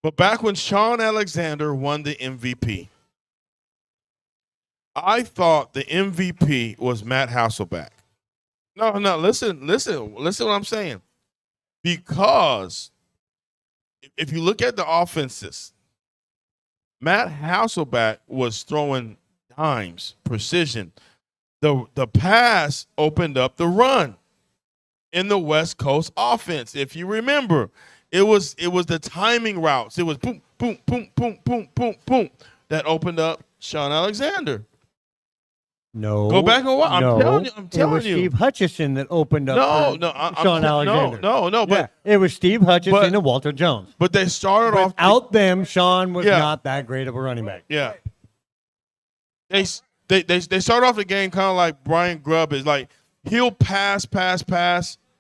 But back when Sean Alexander won the MVP, I thought the MVP was Matt Hasselbeck. No, listen what I'm saying. Because if you look at the offenses, Matt Hasselbeck was throwing dimes, precision. The pass opened up the run in the West Coast offense. If you remember, it was the timing routes. It was boom, boom, boom, boom, boom, boom, boom that opened up Sean Alexander. No. Go back and watch. I'm telling you. It was Steve Hutchison that opened up Sean Alexander. No. But it was Steve Hutchison and Walter Jones. But they started off without them. Sean was not that great of a running back. Yeah. They start off the game kind of like Brian Grubb is like he'll pass,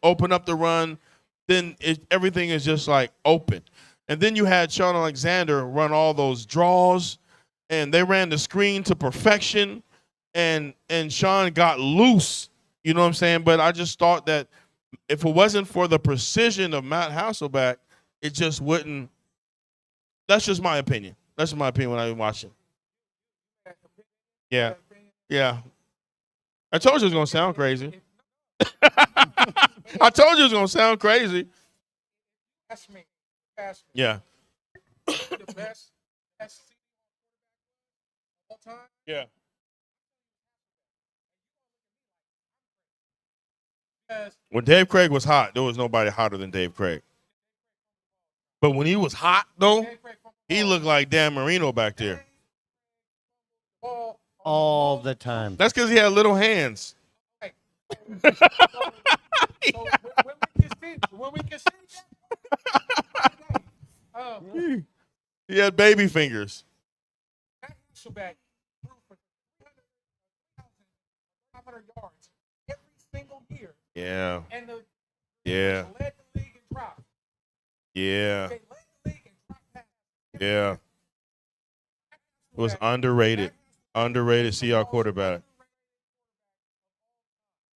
open up the run, then everything is just like open. And then you had Sean Alexander run all those draws, and they ran the screen to perfection, and Sean got loose. You know what I'm saying? But I just thought that if it wasn't for the precision of Matt Hasselbeck, it just wouldn't. That's just my opinion. That's just my opinion when I've been watching. Yeah. Yeah. I told you it was going to sound crazy. I told you it was going to sound crazy. That's me. That's me. Yeah. The best of all time. Yeah. Because When Dave Craig was hot, there was nobody hotter than Dave Craig. But when he was hot, though, he looked like Dan Marino back there. ball All the time. That's because he had little hands. So when we can see that, He had baby fingers. Matt Hasselbeck threw for 500 yards every single year, Yeah. and the Yeah. led the league in drops. Yeah. They led the league in drop passes. Yeah. It was underrated. Underrated Seahawks quarterback.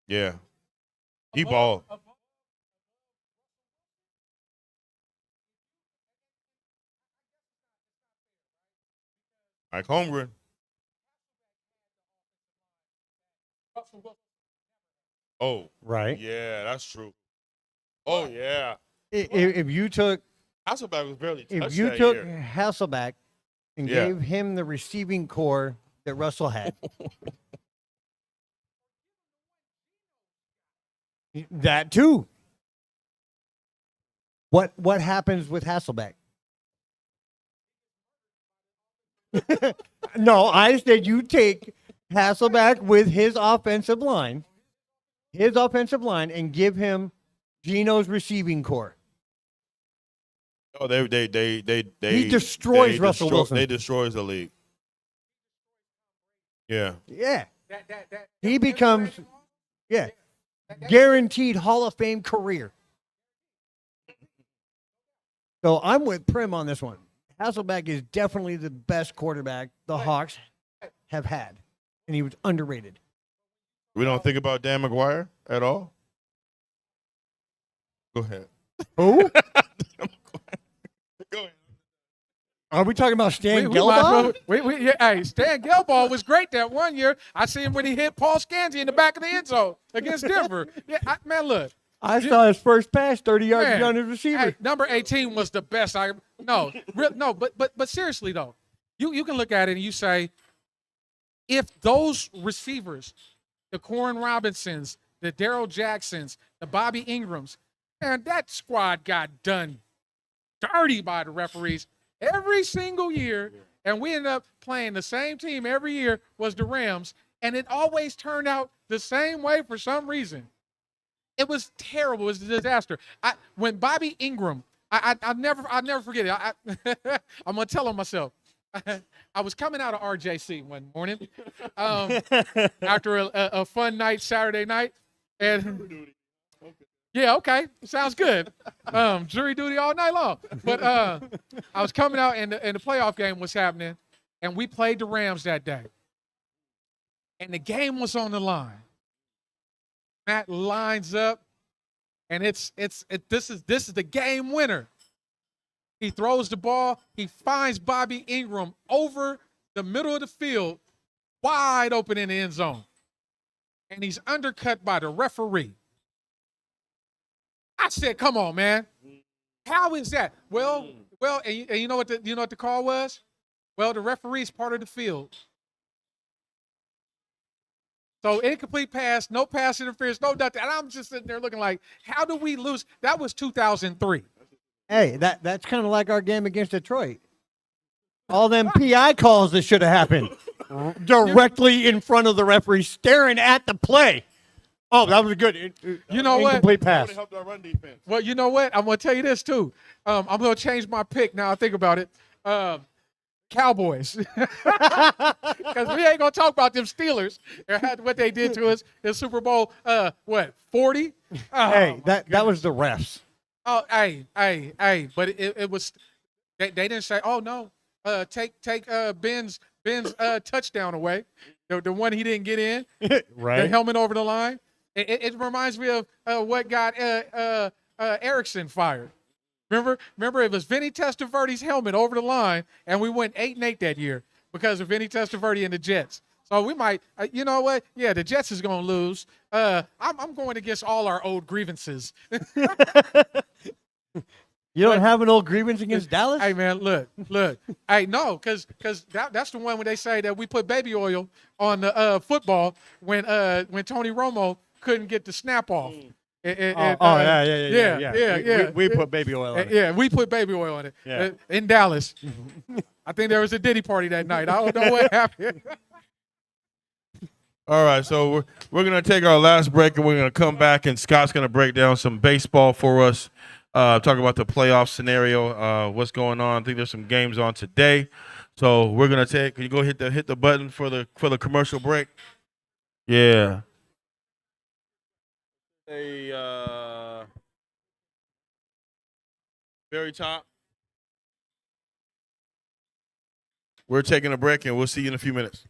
Yeah. He balled. Mike Holmgren. Oh, Right. yeah, that's true. Oh, yeah. If you took Hasselbeck was barely touched if you that took year. Hasselbeck and Yeah. gave him the receiving core that Russell had, that too. What happens with Hasselbeck? No, I said you take Hasselbeck with his offensive line, and give him Gino's receiving core. Oh, they He destroys Russell Wilson. They destroys the league. Yeah. Yeah, That he becomes guaranteed Hall of Fame career. So I'm with Prim on this one. Hasselbeck is definitely the best quarterback the Hawks have had, and he was underrated. We don't think about Dan McGuire at all? Go ahead. Who? Go ahead. Are we talking about Stan we might as Gelbaugh? well- hey, Stan Gelbaugh was great that one year. I see him when he hit Paul Scanzi in the back of the end zone against Denver. Yeah, man, look. I saw his first pass 30 yards Man, beyond his receiver. Hey, number 18 was the best. But seriously though, you can look at it and you say, if those receivers, the Corn Robinsons, the Darrell Jacksons, the Bobby Ingrams, man, that squad got done dirty by the referees every single year, and we ended up playing the same team every year was the Rams, and it always turned out the same way for some reason. It was terrible. It was a disaster. When Bobby Ingram, I'll never forget it. I'm gonna tell him myself. I was coming out of RJC one morning after a fun night Saturday night, and yeah, okay, sounds good. Jury duty all night long. But I was coming out, and the playoff game was happening, and we played the Rams that day, and the game was on the line. Matt lines up, and this is the game winner. He throws the ball. He finds Bobby Ingram over the middle of the field, wide open in the end zone, and he's undercut by the referee. I said, "Come on, man, how is that?" Well, and you know what the call was? Well, the referee's part of the field. So incomplete pass, no pass interference, no nothing. And I'm just sitting there looking like, how do we lose? That was 2003. Hey, that's kind of like our game against Detroit. All them PI calls that should have happened directly in front of the referee, staring at the play. Oh, that was a good. You know what? Incomplete pass. Really helped our run defense. Well, you know what? I'm going to tell you this, too. I'm going to change my pick now I think about it. Cowboys. Because we ain't going to talk about them Steelers and what they did to us in Super Bowl, 40? Hey, that was the refs. Oh, hey. But it was, they didn't say, oh, no, take Ben's Ben's touchdown away, the one he didn't get in, Right. the helmet over the line. It reminds me of what got Erickson fired. Remember, it was Vinny Testaverde's helmet over the line, and we went 8-8 that year because of Vinny Testaverde and the Jets. So we might, you know what? Yeah, the Jets is going to lose. I'm going against all our old grievances. You don't have an old grievance against Dallas? Hey, man, look. Hey, no, because that's the one when they say that we put baby oil on the football when Tony Romo couldn't get the snap off. Yeah. We put baby oil on it. Yeah, we put baby oil on it in Dallas. I think there was a Diddy party that night. I don't know what happened. All right, so we're going to take our last break, and we're going to come back, and Scott's going to break down some baseball for us, talk about the playoff scenario, what's going on. I think there's some games on today. So we're going to take – can you go hit the button for the commercial break? Yeah. Very top. We're taking a break, and we'll see you in a few minutes.